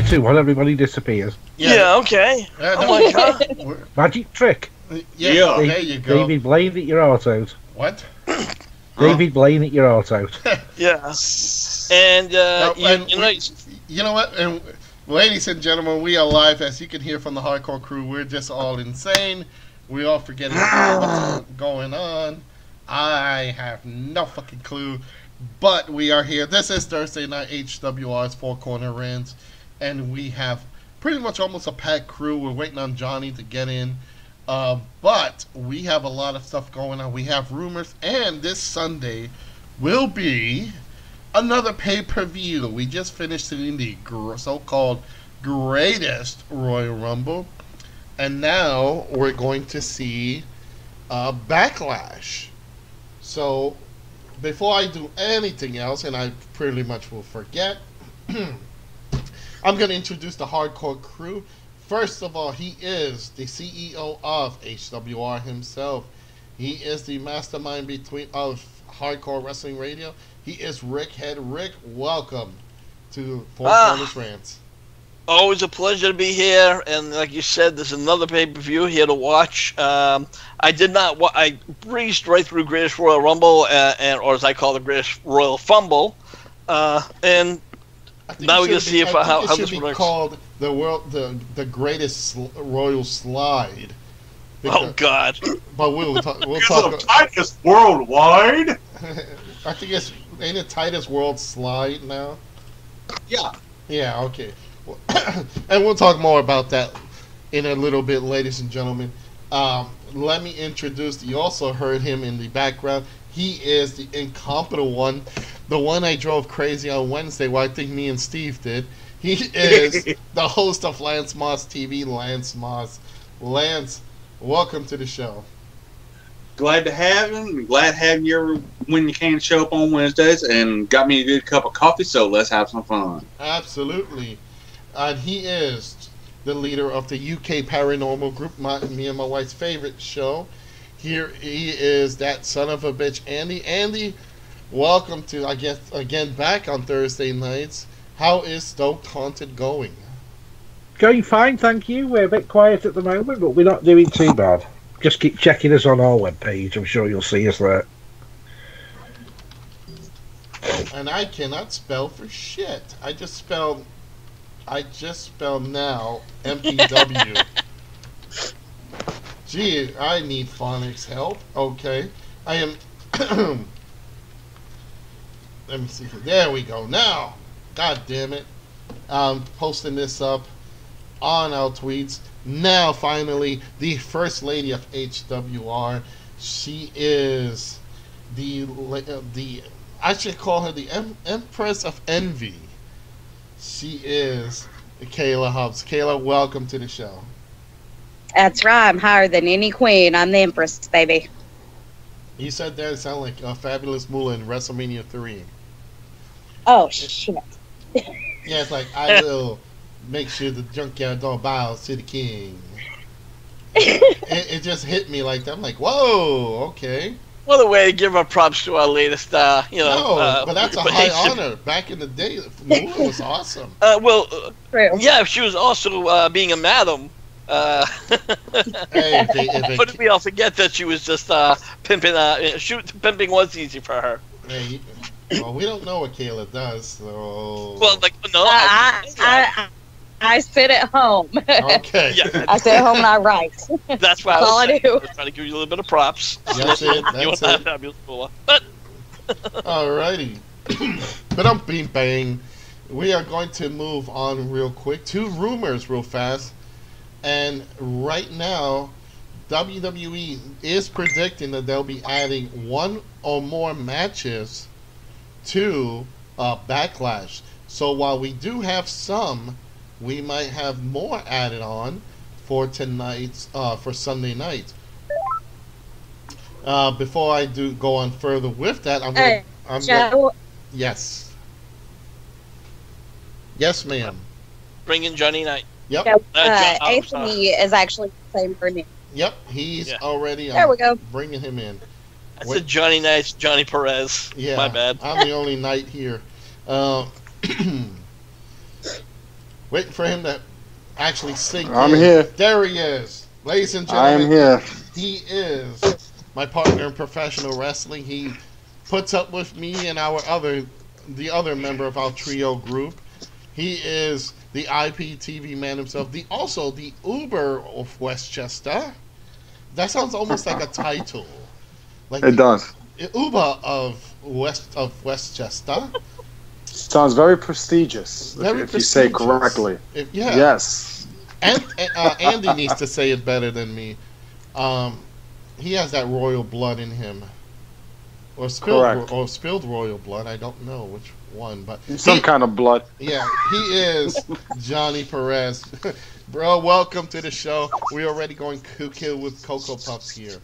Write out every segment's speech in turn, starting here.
3, 2, 1, everybody disappears. Yeah, okay. Oh my god. Magic trick. Yeah, there you go. David Blaine at your heart out. What? David Blaine at your heart out. Yeah. And, you know what? And ladies and gentlemen, we are live. As you can hear from the Hardcore Crew, we're just all insane. We're all forgetting what's going on. I have no fucking clue. But we are here. This is Thursday Night HWR's Four Corner Rants. And we have pretty much almost a packed crew. We're waiting on Johnny to get in. But we have a lot of stuff going on. We have rumors. And this Sunday will be another pay-per-view. We just finished seeing the so-called greatest Royal Rumble. And now we're going to see Backlash. So before I do anything else, and I pretty much will forget, I'm going to introduce the Hardcore Crew. First of all, he is the CEO of HWR himself. He is the mastermind of Hardcore Wrestling Radio. He is Rick Head. Rick, welcome to Four Corners Rants. Always a pleasure to be here, and like you said, there's another pay-per-view here to watch. I breezed right through Greatest Royal Rumble, or as I call the Greatest Royal Fumble, and now we're gonna see how this should be called the Greatest Royal Slide. Oh God! But we'll talk. Titus Worldwide. I think ain't it Titus World Slide now? Yeah. Yeah. Okay. And we'll talk more about that in a little bit, ladies and gentlemen. Let me introduce, you also heard him in the background. He is the incompetent one, the one I drove crazy on Wednesday, well, I think me and Steve did. He is the host of Lance Moss TV, Lance Moss. Lance, welcome to the show. Glad to have him. Glad having you when you can show up on Wednesdays, and got me a good cup of coffee, so let's have some fun. Absolutely. And he is the leader of the UK Paranormal Group, me and my wife's favorite show. Here he is, that son of a bitch, Andy. Andy, welcome to, I guess, again, back on Thursday nights. How is Stoked Haunted going? Going fine, thank you. We're a bit quiet at the moment, but we're not doing too bad. Just keep checking us on our webpage. I'm sure you'll see us there. And I cannot spell for shit. I just spelled now MPW. Gee, I need phonics help. Okay. I am... Let me see. There we go. Now, god damn it. Posting this up on our tweets. Now, finally, the First Lady of HWR. She is the I should call her the Empress of Envy. She is Kayla Hubbs. Kayla, welcome to the show. That's right. I'm higher than any queen. I'm the Empress, baby. You said that it sounded like a Fabulous Moolah in WrestleMania 3. Oh, shit. Yeah, it's like, I will make sure the junkyard don't bow to the king. It just hit me like that. I'm like, whoa, okay. What a way to give our props to our latest, No, but that's a high honor. Back in the day, Moolah was awesome. Yeah, she was also being a madam. But we all forget that she was just pimping. Pimping was easy for her. Hey, well, we don't know what Kayla does, so. Well, like no, I sit at home. Okay. Yeah. I sit at home and I write. That's why all I do. I was trying to give you a little bit of props. That's it. That's it. Fabulous Moolah. But alrighty. But I'm being bang. We are going to move on real quick. 2 rumors real fast. And right now, WWE is predicting that they'll be adding 1 or more matches to Backlash. So while we do have some, we might have more added on for tonight's, for Sunday night. Before I go on further with that, yes. Yes, ma'am. Bring in Johnny Knight. Yep. Anthony is actually the same for me. Yep, he's already there we go. Bringing him in. I said Johnny Knight's Johnny Perez. Yeah, my bad. I'm the only Knight here. Waiting for him to actually sink I'm in. here. There he is. Ladies and I gentlemen. am here. He is my partner in professional wrestling. He puts up with me and the other member of our trio group. He is the IPTV man himself. Also the Uber of Westchester. That sounds almost like a title. Like It does. Uber of Westchester. Sounds very prestigious. Very if you say prestigious. correctly. Yeah. Yes. And Andy needs to say it better than me. He has that royal blood in him, or spilled royal blood. I don't know which one, but Some kind of blood. Yeah, he is Johnny Perez. Bro, welcome to the show. We're already going kill with Cocoa Puffs here.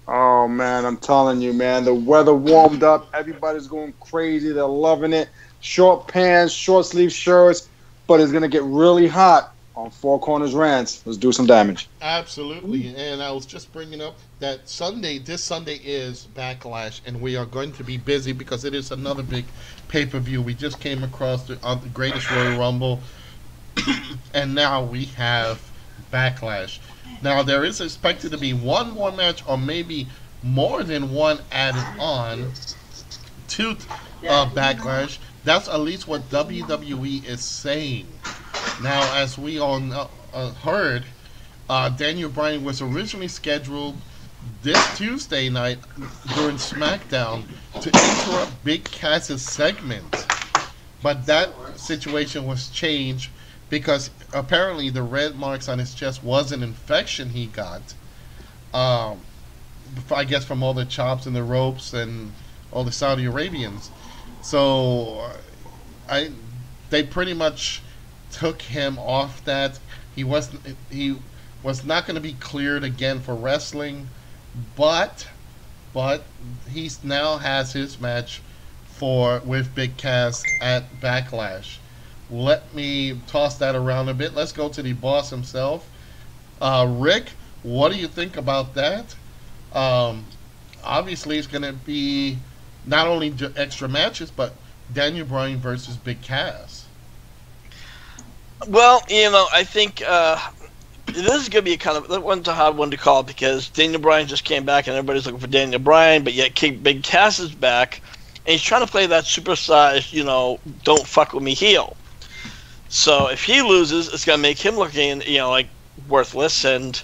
Oh man, I'm telling you, man. The weather warmed up. Everybody's going crazy. They're loving it. Short pants, short sleeve shirts, but it's gonna get really hot on Four Corners Rants. Let's do some damage. Absolutely, and I was just bringing up that this Sunday is Backlash, and we are going to be busy because it is another big pay-per-view. We just came across the Greatest Royal Rumble, and now we have Backlash. Now, there is expected to be one more match, or maybe more than one added on to Backlash. That's at least what WWE is saying. Now, as we all heard, Daniel Bryan was originally scheduled this Tuesday night during SmackDown to interrupt Big Cass's segment. But that situation was changed because apparently the red marks on his chest was an infection he got. I guess from all the chops and the ropes and all the Saudi Arabians. So they pretty much took him off that. He was not going to be cleared again for wrestling, but he now has his match with Big Cass at Backlash. Let me toss that around a bit. Let's go to the boss himself. Rick, what do you think about that? Obviously, it's going to be not only extra matches, but Daniel Bryan versus Big Cass. Well, I think this is going to be that one's a hard one to call because Daniel Bryan just came back and everybody's looking for Daniel Bryan, but yet Big Cass is back and he's trying to play that supersized, don't fuck with me heel. So if he loses, it's going to make him looking, like worthless. And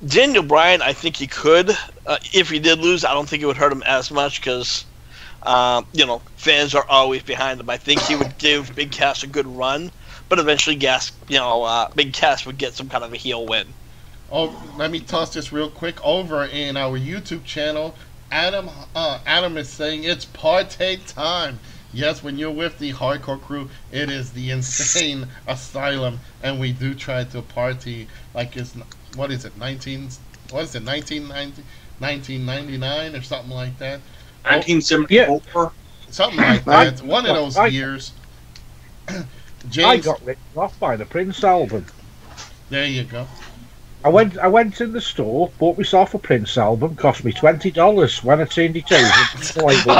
Daniel Bryan, I think he could. If he did lose, I don't think it would hurt him as much because, fans are always behind him. I think he would give Big Cass a good run, but eventually, Big Cass would get some kind of a heel win. Oh, let me toss this real quick over in our YouTube channel. Adam is saying it's party time. Yes, when you're with the Hardcore Crew, it is the Insane Asylum, and we do try to party like it's 1999 or something like that. 1974. Something like that. One of those years. James, I got written off by the Prince album. There you go. I went in the store, bought myself a Prince album, cost me $20 when I turned it over.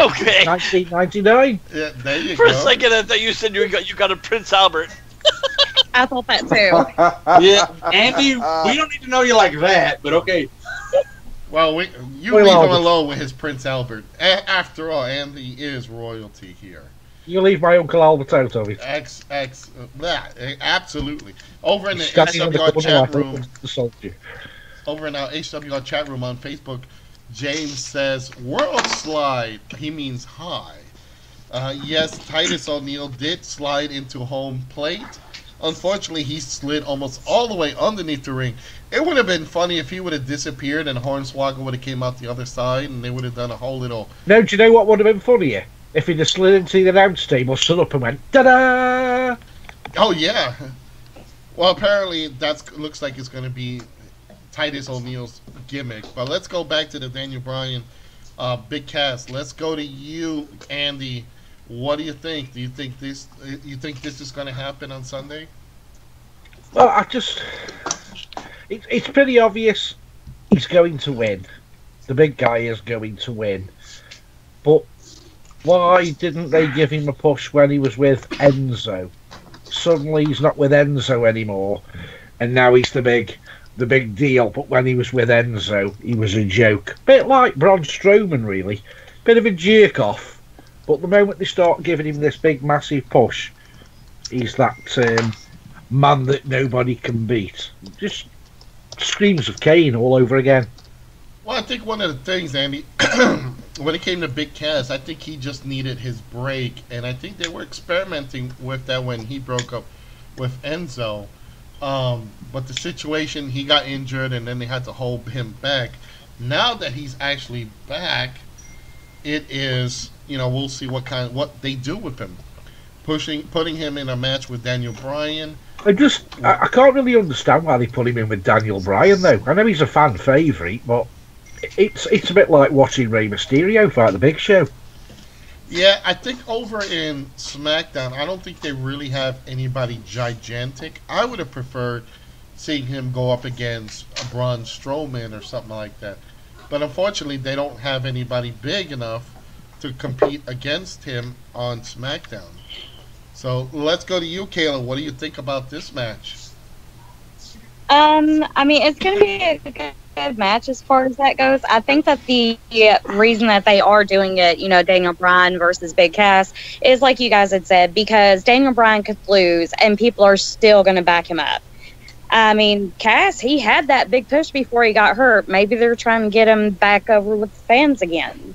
Okay. 1999. Yeah, there you For go. a second, I thought you said you got a Prince Albert. I thought that too. Yeah, Andy, we don't need to know you like that, but okay. Well, you leave him alone with his Prince Albert. After all, Andy is royalty here. You leave my Uncle Albert out of it. Absolutely. Over in the Standing on the HWR corner chat like room. the soldier. Over in our HWR chat room on Facebook, James says, "World slide." He means high. Yes, Titus O'Neil did slide into home plate. Unfortunately, he slid almost all the way underneath the ring. It would have been funny if he would have disappeared and Hornswoggle would have came out the other side and they would have done a whole little... No, do you know what would have been funnier? If he'd have slid into the announce table, stood up and went, ta-da! Oh, yeah. Well, apparently that looks like it's going to be Titus O'Neil's gimmick. But let's go back to the Daniel Bryan Big Cass. Let's go to you, Andy. What do you think? Do you think this is going to happen on Sunday? Well, it's pretty obvious he's going to win. The big guy is going to win. But why didn't they give him a push when he was with Enzo? suddenly he's not with Enzo anymore, and now he's the big deal. But when he was with Enzo, he was a joke. Bit like Braun Strowman, really. Bit of a jerk off. But the moment they start giving him this big, massive push, he's that man that nobody can beat. Just screams of Kane all over again. Well, I think one of the things, Andy, when it came to Big Cass, I think he just needed his break, and I think they were experimenting with that when he broke up with Enzo. But the situation, he got injured, and then they had to hold him back. Now that he's actually back, it is, we'll see what they do with him. Putting him in a match with Daniel Bryan. I can't really understand why they put him in with Daniel Bryan, though. I know he's a fan favourite, but it's a bit like watching Rey Mysterio fight the Big Show. Yeah, I think over in SmackDown, I don't think they really have anybody gigantic. I would have preferred seeing him go up against a Braun Strowman or something like that. But unfortunately, they don't have anybody big enough to compete against him on SmackDown. So let's go to you, Kayla. What do you think about this match? I mean, it's going to be a good match as far as that goes. I think that the reason that they are doing it, Daniel Bryan versus Big Cass, is like you guys had said, because Daniel Bryan could lose and people are still going to back him up. I mean, Cass, he had that big push before he got hurt. Maybe they're trying to get him back over with the fans again.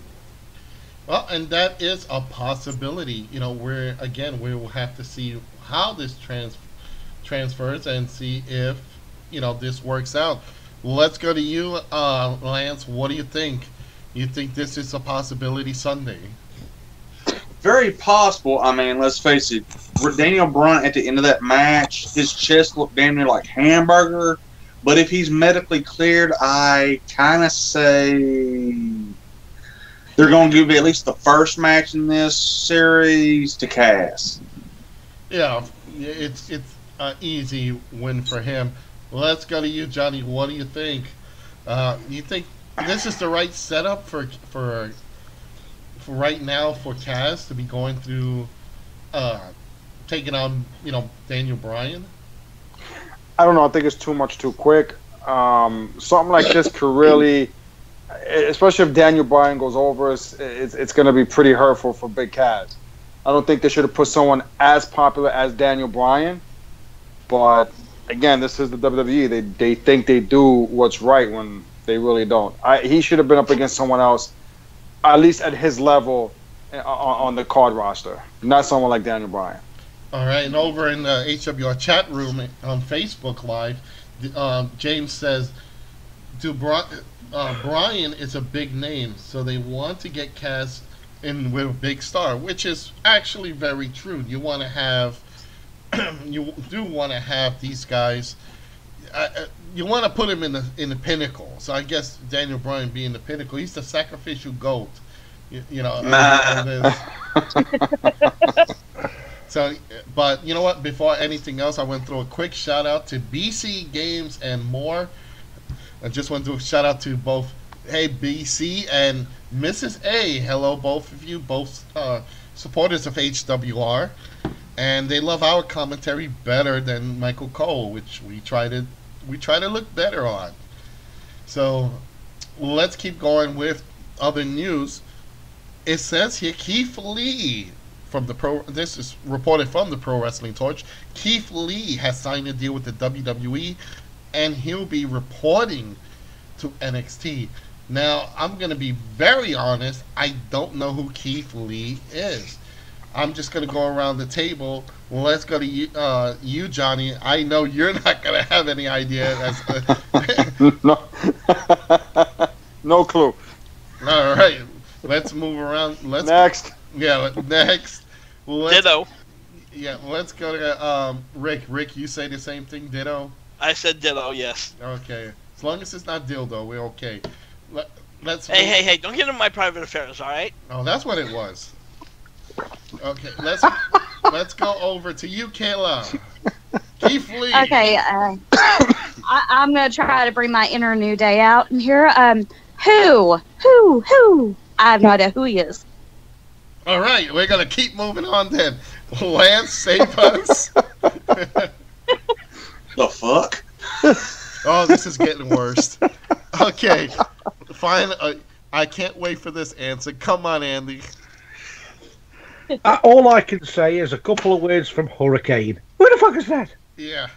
Well, and that is a possibility. We will have to see how this transfers and see if, this works out. Let's go to you, Lance. What do you think? You think this is a possibility Sunday? Very possible. I mean, let's face it. Daniel Bryan at the end of that match, his chest looked damn near like hamburger. But if he's medically cleared, I kind of say they're going to give at least the first match in this series to Cass. Yeah, it's an easy win for him. Let's go to you, Johnny. What do you think? You think this is the right setup for right now for Cass to be going through taking on Daniel Bryan? I don't know. I think it's too much too quick. Something like this could really, especially if Daniel Bryan goes over, it's going to be pretty hurtful for Big Cass. I don't think they should have put someone as popular as Daniel Bryan, but again, this is the WWE. They think they do what's right when they really don't. He should have been up against someone else, at least at his level on the card roster, not someone like Daniel Bryan. All right, and over in the HWR chat room on Facebook Live, James says, Bryan is a big name, so they want to get Cass in with a big star, which is actually very true. You want to have, you do want to have these guys. You want to put him in the pinnacle. So I guess Daniel Bryan being the pinnacle, he's the sacrificial goat. So, but you know what? Before anything else, I want to throw a quick shout out to BC Games and More. I just want to do a shout out to both, hey BC and Mrs. A. Hello, both of you, both supporters of HWR, and they love our commentary better than Michael Cole, which we try to look better on. So let's keep going with other news. It says here Keith Lee this is reported from the Pro Wrestling Torch. Keith Lee has signed a deal with the WWE, and he'll be reporting to NXT. Now, I'm going to be very honest. I don't know who Keith Lee is. I'm just going to go around the table. Let's go to you, Johnny. I know you're not going to have any idea. No. No clue. All right. Let's move around. Next. Yeah, next. Ditto. Yeah, let's go to Rick. Rick, you say the same thing, ditto? I said ditto, yes. Okay. As long as it's not dildo, we're okay. Let's. Hey, don't get into my private affairs, all right? Oh, that's what it was. Okay, let's go over to you, Kayla. Keith Lee. Okay, I'm going to try to bring my inner New Day out in here. Who? I have no idea who he is. All right, we're gonna keep moving on then. Lance, save us. The fuck? Oh, this is getting worse. Okay, fine. I can't wait for this answer. Come on, Andy. All I can say is a couple of words from Hurricane. Who the fuck is that? Yeah.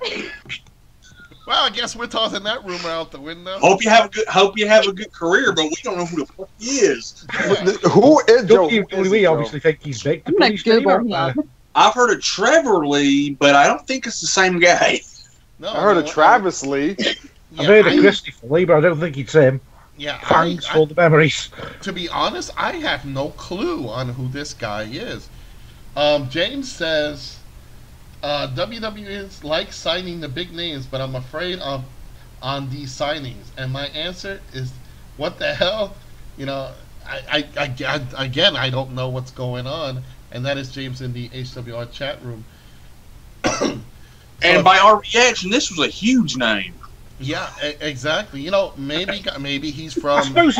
Well, I guess we're tossing that rumor out the window. Hope you have a good career, but we don't know who the fuck he is. Yeah. Who is Joe? We obviously think he's big. I'm gonna Google him. I've heard of Trevor Lee, but I don't think it's the same guy. No, I heard of Travis Lee. I've heard of Christopher Lee, but I don't think it's him. Yeah, Thanks for the memories. to be honest, I have no clue on who this guy is. James says WWE is like signing the big names, but I'm afraid on these signings. And my answer is, what the hell? You know, I again, I don't know what's going on. And that is James in the HWR chat room. And by our reaction, this was a huge name. Yeah, exactly. You know, maybe he's I from.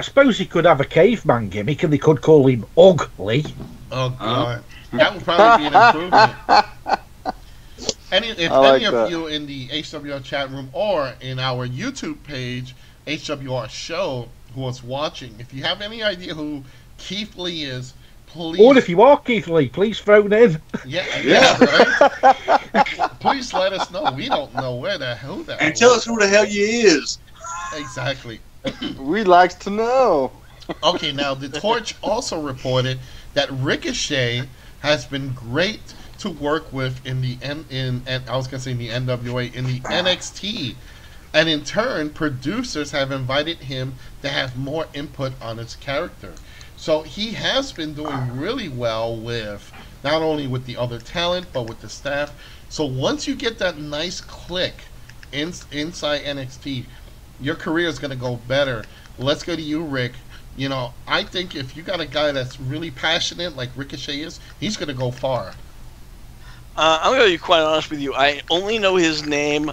suppose he could have a caveman gimmick, and they could call him Ugly. Oh God, that would probably be an improvement. If any of you in the HWR chat room or in our YouTube page, HWR Show, who is watching, if you have any idea who Keith Lee is, please. Or if you are Keith Lee, please phone in. Yeah, right. Please let us know. We don't know who that. And tell us who the hell you is. Exactly. We likes to know. Okay, now the Torch also reported that Ricochet has been great to work with in the NWA, in the NXT, and in turn, producers have invited him to have more input on his character. So he has been doing really well with not only with the other talent but with the staff. So once you get that nice click inside NXT, your career is going to go better. Let's go to you, Rick. You know, I think if you got a guy that's really passionate like Ricochet is, he's going to go far. I'm going to be quite honest with you. I only know his name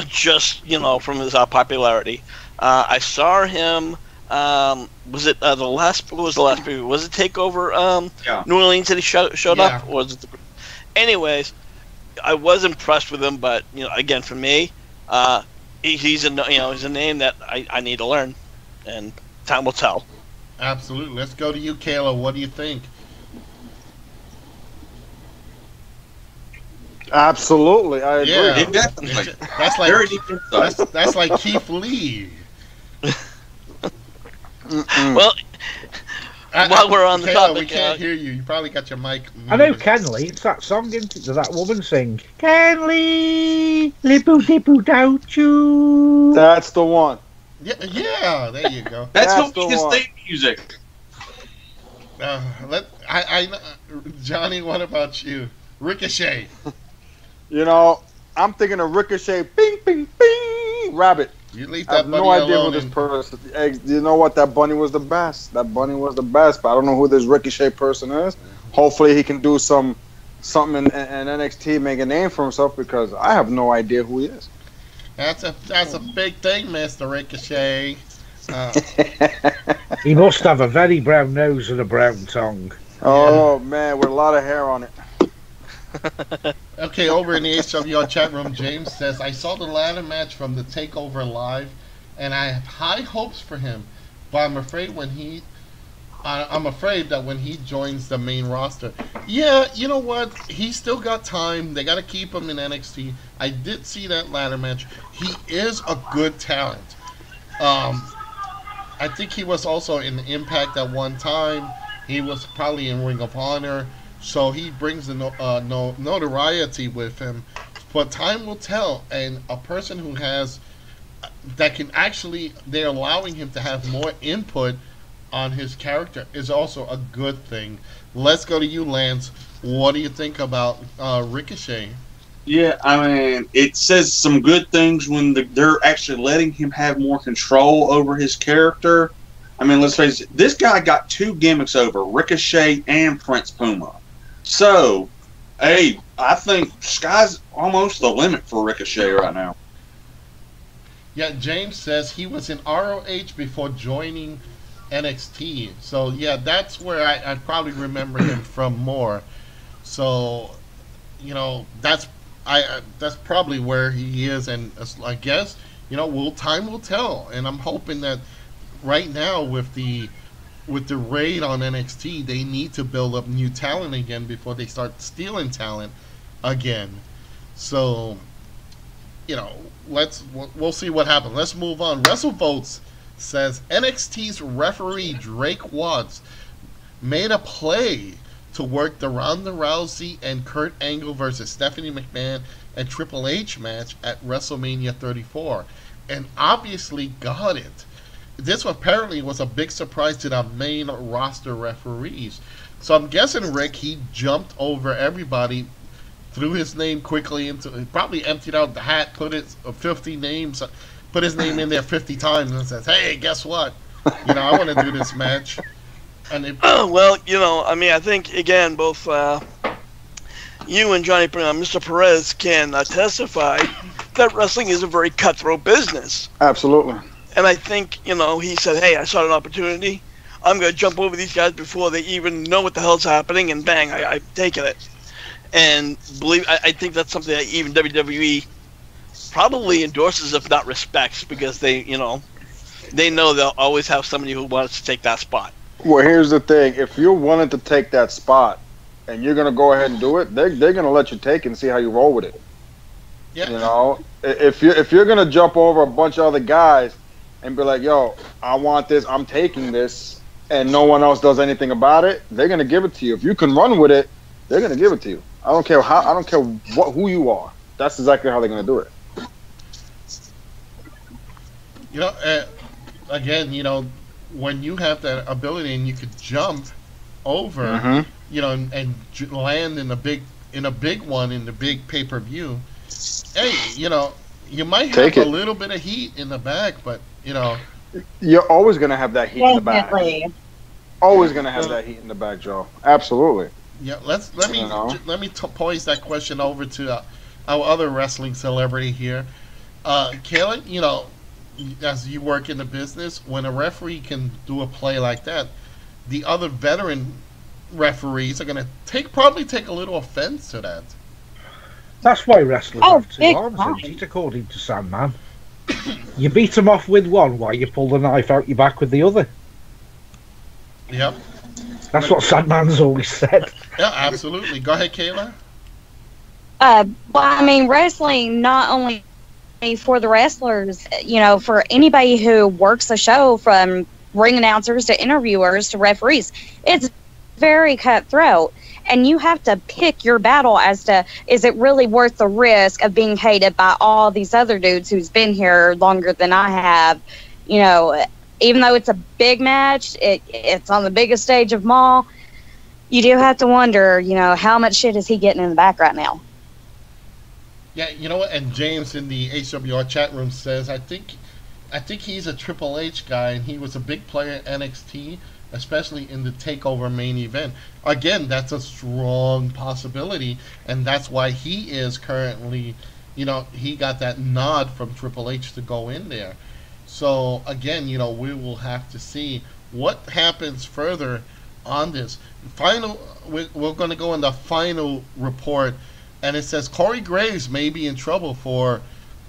just, from his popularity. I saw him, was it what was the last preview? Was it TakeOver Yeah. New Orleans that he showed Yeah. up? Or was it anyways, I was impressed with him, but, again, for me, he's a name that I need to learn, and time will tell. Absolutely. Let's go to you, Kayla. What do you think? Absolutely, I agree. Yeah. Definitely. That's like Very deep insight. that's like Keith Lee. Well, while we're on the Kayla, topic, we can't hear you. You probably got your mic. I know muted. Ken Lee. It's that song, isn't it? Does that woman sing? Ken Lee, lipoo dipoo doubt you. That's the one. Yeah, there you go. That's That's gonna be the his one. theme music. Johnny, what about you? Ricochet. You know, I'm thinking of Ricochet. Bing, bing, bing. Rabbit. You leave I that have bunny no idea who alone. this person. You know what? That bunny was the best. That bunny was the best. But I don't know who this Ricochet person is. Hopefully, he can do something in NXT, make a name for himself, because I have no idea who he is. That's a big thing, Mr. Ricochet. He must have a very brown nose and a brown tongue. Oh man, with a lot of hair on it. Okay, over in the HWR chat room, James says, I saw the ladder match from the TakeOver Live, and I have high hopes for him, but I'm afraid that when he joins the main roster, yeah, you know what? He's still got time. They got to keep him in NXT. I did see that ladder match. He is a good talent. I think he was also in Impact at one time. He was probably in Ring of Honor. So he brings the notoriety with him. But time will tell. And a person who has, that can actually, they're allowing him to have more input on his character is also a good thing. Let's go to you, Lance. What do you think about Ricochet? Yeah, I mean, it says some good things when they're actually letting him have more control over his character. I mean, let's face it, this guy got two gimmicks over, Ricochet and Prince Puma. So, hey, I think sky's almost the limit for Ricochet right now. Yeah, James says he was in ROH before joining NXT. So yeah, that's where I probably remember him from more. So that's that's probably where he is, and I guess time will tell. And I'm hoping that right now with the raid on NXT, they need to build up new talent again before they start stealing talent again. So we'll see what happens. Let's move on. WrestleVotes says NXT's referee Drake Watts made a play to work the Ronda Rousey and Kurt Angle versus Stephanie McMahon and Triple H match at WrestleMania 34, and obviously got it. This apparently was a big surprise to the main roster referees. So I'm guessing Rick, he jumped over everybody, threw his name quickly into, probably emptied out the hat, put his 50 names, put his name in there 50 times, and says, "Hey, guess what? I want to do this match." And well, I think again, both you and Johnny, Mr. Perez, can testify that wrestling is a very cutthroat business. Absolutely. And I think he said, "Hey, I saw an opportunity. I'm going to jump over these guys before they even know what the hell's happening," and bang, I've taken it. And I think that's something that even WWE probably endorses, if not respects, because they know they'll always have somebody who wants to take that spot. Well, here's the thing: if you're willing to take that spot, and you're gonna go ahead and do it, they're gonna let you take it and see how you roll with it. Yeah. If you're gonna jump over a bunch of other guys and be like, "Yo, I want this, I'm taking this," and no one else does anything about it, they're gonna give it to you. If you can run with it, they're gonna give it to you. I don't care who you are. That's exactly how they're gonna do it. Again, when you have that ability and you could jump over, and land in a big one in the big pay-per-view, hey, you might have a little bit of heat in the back, but you're always gonna have that heat in the back. Definitely. Always gonna have that heat in the back, Joe. Absolutely. Yeah, let me pose that question over to our other wrestling celebrity here, Kayla. As you work in the business, when a referee can do a play like that, the other veteran referees are going to probably take a little offense to that. That's why wrestlers have two arms, isn't it, according to Sandman? You beat them off with one while you pull the knife out your back with the other. Yep. That's what Sandman's always said. Yeah, absolutely. Go ahead, Kayla. Wrestling not only for the wrestlers, for anybody who works the show, from ring announcers to interviewers to referees, it's very cutthroat. And you have to pick your battle as to, is it really worth the risk of being hated by all these other dudes who's been here longer than I have? Even though it's a big match, it's on the biggest stage of them all, you do have to wonder, how much shit is he getting in the back right now? Yeah, you know what? And James in the HWR chat room says, I think he's a Triple H guy, and he was a big player at NXT, especially in the TakeOver main event. Again, that's a strong possibility, and that's why he is currently, he got that nod from Triple H to go in there. So again, we will have to see what happens further on this. We're going to go in the final report. And it says Corey Graves may be in trouble for,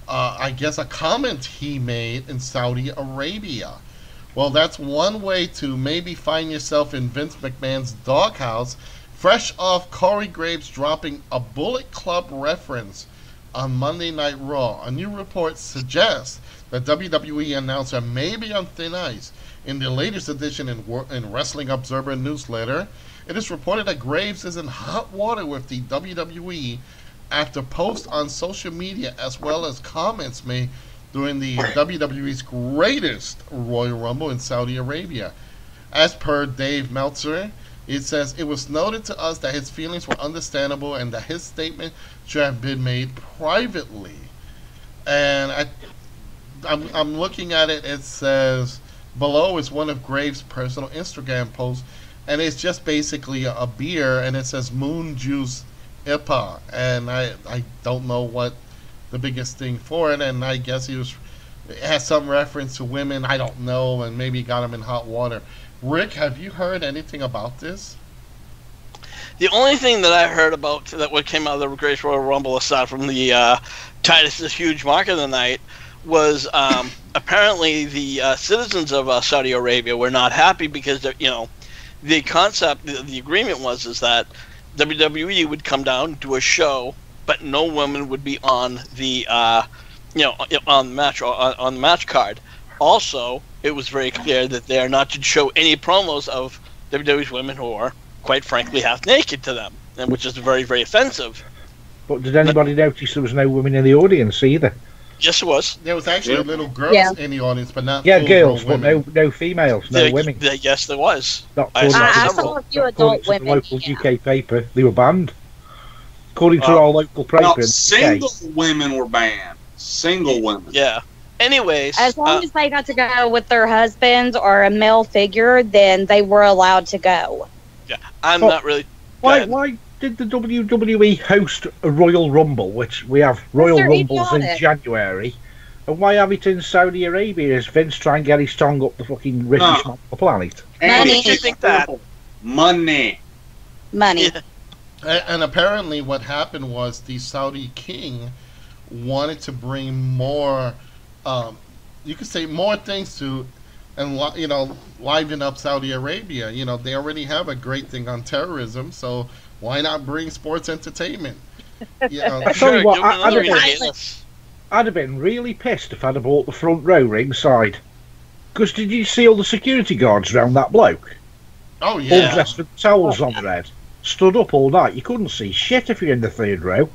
I guess, a comment he made in Saudi Arabia. Well, that's one way to maybe find yourself in Vince McMahon's doghouse, fresh off Corey Graves dropping a Bullet Club reference on Monday Night Raw. A new report suggests that WWE announcer may be on thin ice. In the latest edition in Wrestling Observer newsletter, it is reported that Graves is in hot water with the WWE after posts on social media as well as comments made during the WWE's greatest Royal Rumble in Saudi Arabia. As per Dave Meltzer, it says, "It was noted to us that his feelings were understandable and that his statement should have been made privately." And I'm looking at it, it says, below is one of Graves' personal Instagram posts, and it's just basically a beer, and it says Moon Juice IPA, and I don't know what the biggest thing for it, and I guess he was It has some reference to women. I don't know, and maybe got them in hot water. Rick, have you heard anything about this? The only thing that I heard about that what came out of the Great Royal Rumble, aside from the Titus's huge mark of the night, was apparently the citizens of Saudi Arabia were not happy because the concept, the agreement was that WWE would come down, do a show, but no women would be on the on the match card. Also, it was very clear that they are not to show any promos of WWE's women who are, quite frankly, half naked to them, and which is very, very offensive. But did anybody notice there was no women in the audience either? Yes, it was. There was actually little girls in the audience, but not full girls, grown but women. no females, no women. Yes, there was. Not I saw a few adult according to women. the local UK paper, they were banned. According to our local paper, No, in the single UK. women were banned. Single women. Yeah. Anyways, As long as they got to go with their husbands or a male figure, then they were allowed to go. yeah, I'm But not really. Why did the WWE host a Royal Rumble, which we have Royal they're Rumbles in idiotic. January, and why have it in Saudi Arabia as Vince try and get his tongue up the fucking richest man on the planet? And Money. Did you think that? Money. Money. Yeah. And apparently what happened was the Saudi king wanted to bring more, you could say more things to, and liven up Saudi Arabia. They already have a great thing on terrorism, so why not bring sports entertainment? I tell you what, give them I'd another have reason. I'd have been really pissed if I'd have bought the front row ringside. Because did you see all the security guards around that bloke? Oh All yeah. dressed with towels on their head. Stood up all night. You couldn't see shit if you're in the third row.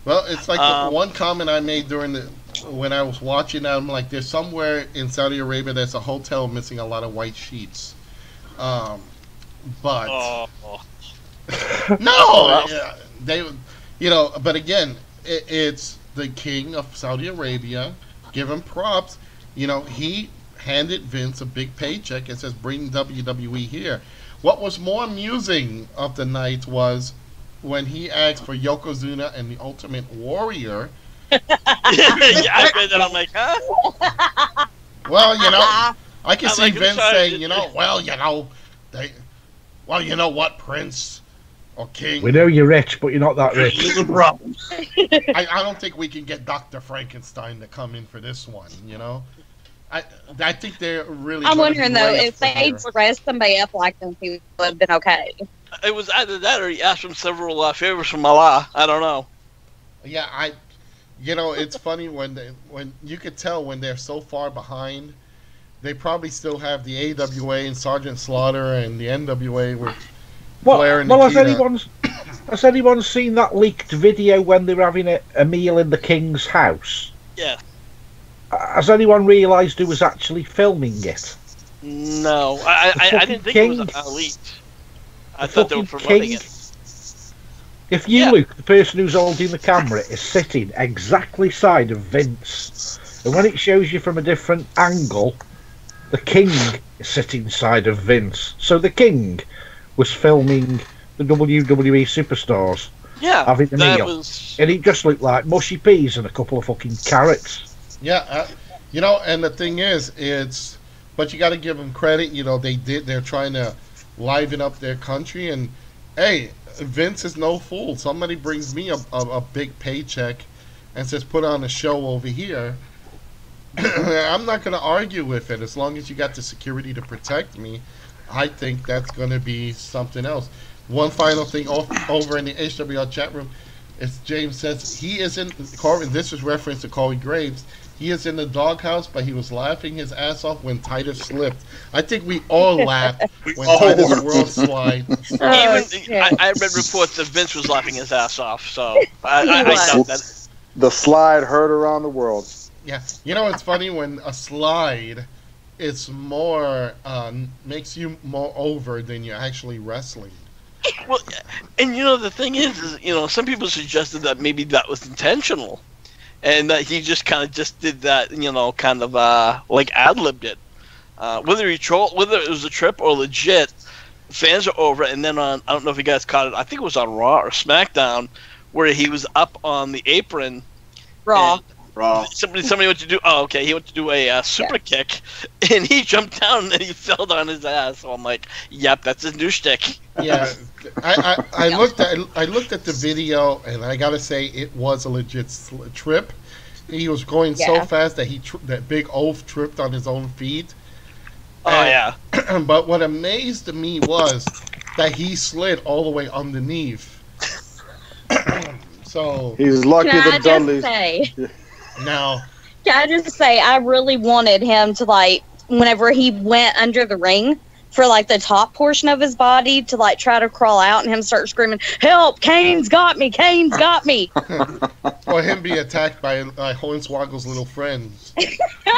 Well, it's like the one comment I made when I was watching. I'm like, there's somewhere in Saudi Arabia there's a hotel missing a lot of white sheets. But Oh, no, they, but again, it's the king of Saudi Arabia. Give him props. He handed Vince a big paycheck and says, "Bring WWE here." What was more amusing of the night was when he asked for Yokozuna and the Ultimate Warrior. yeah, I read that. I'm like, huh? Well, I can I'm see like, Vince sorry, saying, you know what, Prince or King. We know you're rich, but you're not that rich. Here's the problem. I don't think we can get Dr. Frankenstein to come in for this one, I think they're really. I'm gonna wondering though, brace if for they her. dressed somebody up like them, he would have been okay. It was either that or he asked him several favors from Allah. I don't know. Yeah, it's funny when you could tell when they're so far behind, they probably still have the AWA and Sergeant Slaughter and the NWA with Flair and Well, Nikita. has anyone seen that leaked video when they were having a meal in the King's house? Yeah. Has anyone realised who was actually filming it? No, I didn't think it was elite. I The thought they were fucking promoting King. it. If you Yeah. look, the person who's holding the camera is sitting exactly side of Vince. And when it shows you from a different angle, the King is sitting side of Vince. So the King was filming the WWE superstars Yeah, having a that meal. was. And it just looked like mushy peas and a couple of fucking carrots. Yeah, and the thing is, but you got to give them credit. They're trying to liven up their country, and hey, Vince is no fool. Somebody brings me a big paycheck and says, put on a show over here. I'm not going to argue with it as long as you got the security to protect me. I think that's going to be something else. One final thing over in the HWR chat room is James says he is in Corbin. This is reference to Corey Graves. He is in the doghouse, but he was laughing his ass off when Titus slipped. I think we all laughed when all Titus were. world slide. I read reports that Vince was laughing his ass off, so I doubt that. The slide heard around the world. Yeah, it's funny when a slide, it's more makes you more over than you're actually wrestling. Well, and the thing is, some people suggested that maybe that was intentional, and that he just kind of just did that, kind of like ad-libbed it. Whether it was a trip or legit, fans are over it. And then I don't know if you guys caught it. I think it was on Raw or SmackDown, where he was up on the apron. Raw. Right. Somebody went to do. Oh, okay. He went to do a super kick, and he jumped down and he fell on his ass. So I'm like, "Yep, that's his new shtick." Yeah, I looked at the video, and I gotta say it was a legit trip. He was going so fast that that Big Oaf tripped on his own feet. Oh yeah. But what amazed me was that he slid all the way underneath. So He's lucky the Dudleys. Now, Can I just say, I really wanted him to, like, whenever he went under the ring, for, like, the top portion of his body to, like, try to crawl out and him start screaming, "Help! Kane's got me! Kane's got me!" or him be attacked by Hornswoggle's little friends.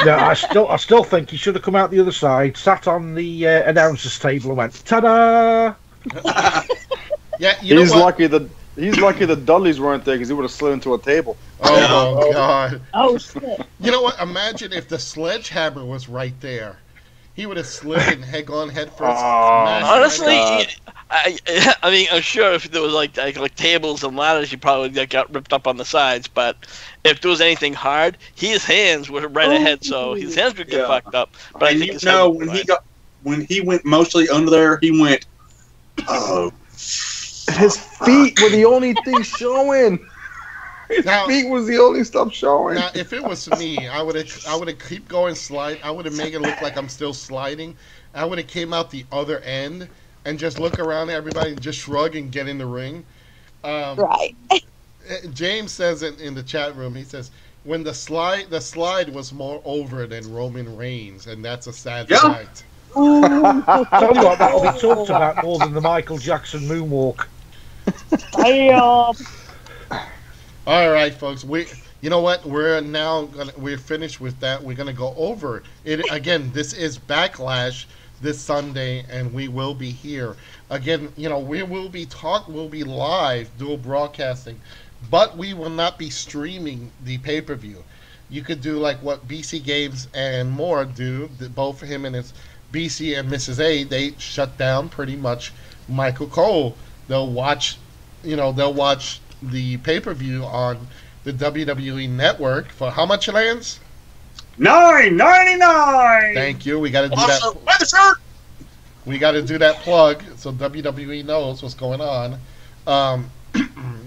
Yeah, I still think he should have come out the other side, sat on the announcer's table and went, "Ta-da!" Yeah, you know what? He's lucky the Dudleys weren't there because he would have slid into a table. Oh, God. Oh, shit. You know what? Imagine if the sledgehammer was right there. He would have slid and gone head first. Honestly, I mean, I'm sure if there was like tables and ladders, he probably got ripped up on the sides. But if there was anything hard, his hands were right ahead, so his hands would get fucked up. But And I think when he went mostly under there, he went, "Oh." His feet were the only thing showing. His feet was the only stuff showing. Now, if it was me, I would have keep going slide. I would have made it look like I'm still sliding. I would have came out the other end and just look around at everybody and just shrug and get in the ring. Right. James says in the chat room, he says, when the slide was more over than Roman Reigns, and that's a sad fact. Tell you what, that'll be talked about more than the Michael Jackson moonwalk. All right, folks. You know what? We're finished with that. We're gonna go over it again. This is Backlash this Sunday, and we will be here again. You know, we'll be live, dual broadcasting, but we will not be streaming the pay-per-view. You could do like what BC Games and more do. Both him and his BC and Mrs. A, they shut down pretty much Michael Cole. They'll watch the pay-per-view on the WWE Network for how much, Lance? $9.99. Thank you. We got to do Also, that. buy the shirt. We got to do that plug so WWE knows what's going on.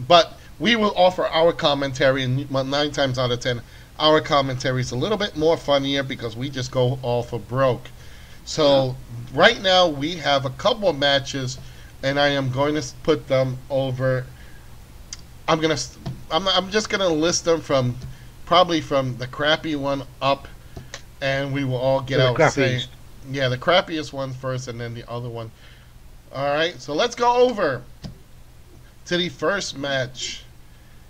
But we will offer our commentary, and 9 times out of 10, our commentary is a little bit more funnier because we just go all for broke. So right now we have a couple of matches, and I am going to put them over. I'm just gonna list them from the crappy one up, and we will all get out and say, yeah, the crappiest one first, and then the other one. All right, so let's go over to the first match,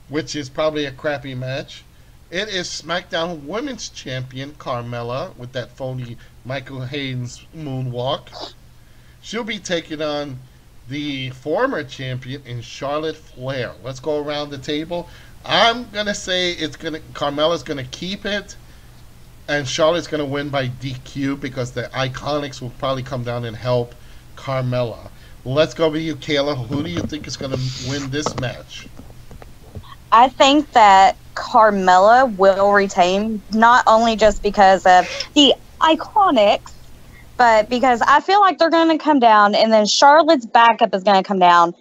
which is probably a crappy match. It is SmackDown Women's Champion Carmella with that phony Michael Haynes moonwalk. She'll be taking on the former champion in Charlotte Flair. Let's go around the table. I'm gonna say Carmella's gonna keep it, and Charlotte's gonna win by DQ because the Iconics will probably come down and help Carmella. Let's go with you, Kayla. Who do you think is gonna win this match? I think that Carmella will retain, not only just because of the Iconics, but because I feel like they're going to come down, and then Charlotte's backup is going to come down.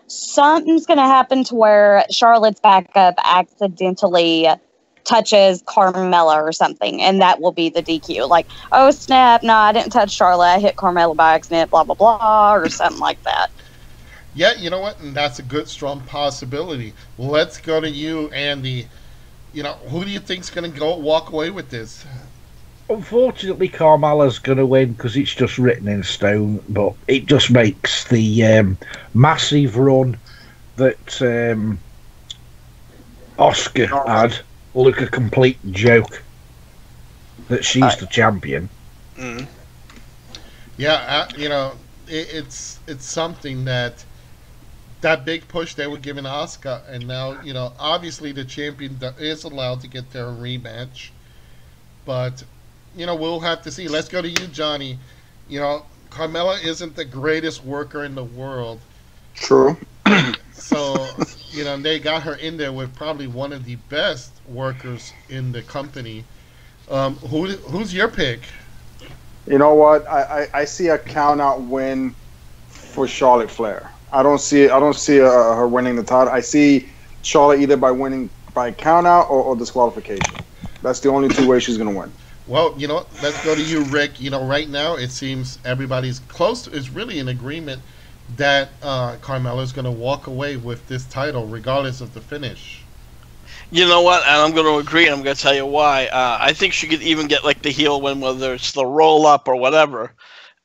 Something's going to happen to where Charlotte's backup accidentally touches Carmella or something, and that will be the DQ. Like, oh snap, no, I didn't touch Charlotte, I hit Carmella by accident, blah, blah, blah, or something like that. Yeah, you know what? And that's a good, strong possibility. Let's go to you, Andy. You know, who do you think's going to walk away with this? Unfortunately, Carmella's going to win because it's just written in stone, but it just makes the massive run that Oscar had look a complete joke. That she's the champion. Mm. Yeah, you know, it's something that big push they were giving Asuka, and now, you know, obviously the champion is allowed to get their rematch, but, you know, we'll have to see. Let's go to you, Johnny. You know, Carmella isn't the greatest worker in the world. True. So they got her in there with probably one of the best workers in the company. Who's your pick? You know what? I see a count out win for Charlotte Flair. I don't see her winning the title. I see Charlotte either by winning by count out or disqualification. That's the only two ways she's going to win. Well, let's go to you, Rick. Right now it seems everybody's is really in agreement that Carmella's going to walk away with this title regardless of the finish. You know what? And I'm going to agree, and I'm going to tell you why. I think she could even get like the heel win, whether it's the roll up or whatever.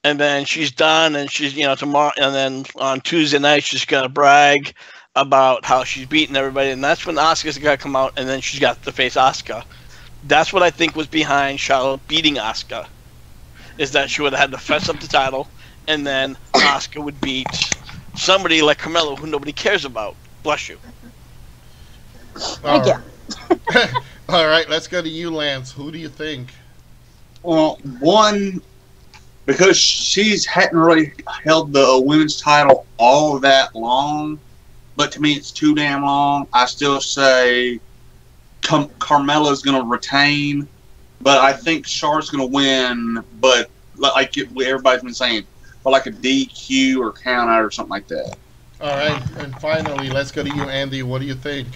And then she's done, and she's tomorrow, and then on Tuesday night she's going to brag about how she's beaten everybody, and that's when Asuka's got to come out, and then she's got to face Asuka. That's what I think was behind Charlotte beating Asuka, is that she would have had to fess up the title, and then Asuka would beat somebody like Carmella who nobody cares about. Bless you. Thank you. All right, let's go to you, Lance. Who do you think? Well, one, because she's hadn't really held the women's title all that long, but to me it's too damn long. I still say Carmella's going to retain, but I think Charlotte's going to win, but like everybody's been saying, but like a DQ or count out or something like that. All right, and finally, let's go to you, Andy. What do you think?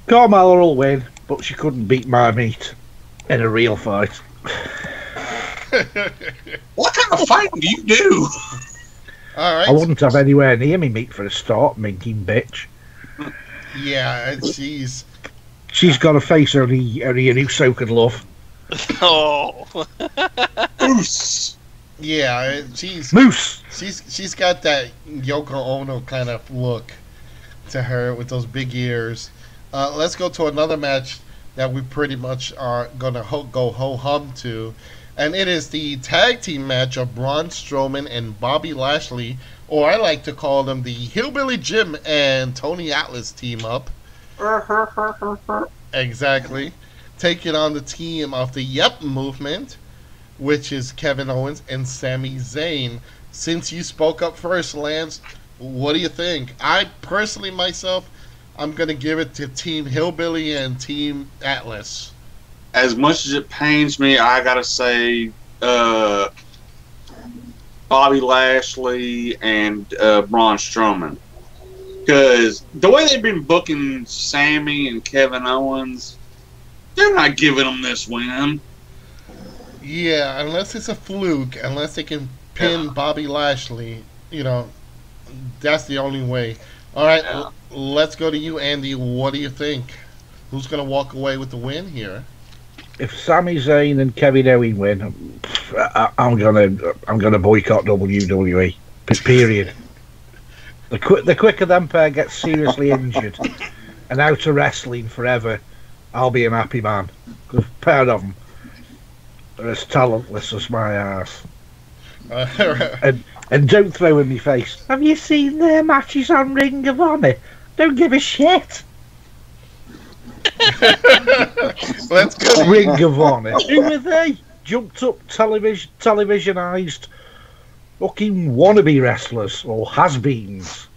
Carmella will win, but she couldn't beat my meat in a real fight. What kind of fighting do you do? All right. I wouldn't have anywhere near me meat for a start, minking bitch. Yeah, She's got a face only an Uso can love. Oh. Moose. Yeah, Moose. She's got that Yoko Ono kind of look to her with those big ears. Let's go to another match that we pretty much are gonna go ho hum to, and it is the tag team match of Braun Strowman and Bobby Lashley, or I like to call them the Hillbilly Jim and Tony Atlas team up. Exactly. Taking on the team of the Yep Movement, which is Kevin Owens and Sami Zayn. Since you spoke up first, Lance, what do you think? I personally, myself, I'm going to give it to Team Hillbilly and Team Atlas. As much as it pains me, I got to say Bobby Lashley and Braun Strowman. Because the way they've been booking Sammy and Kevin Owens, they're not giving them this win. Yeah, unless it's a fluke, unless they can pin Bobby Lashley, that's the only way. All right, let's go to you, Andy. What do you think? Who's going to walk away with the win here? If Sami Zayn and Kevin Owens win, I'm gonna boycott WWE. Period. The quicker them pair get seriously injured and out of wrestling forever, I'll be an happy man. Because a pair of them are as talentless as my ass. And don't throw in my face. Have you seen their matches on Ring of Honor? Don't give a shit. Let's go. Ring of Honor. Who are they? Jumped up televisionized fucking wannabe wrestlers or has-beens.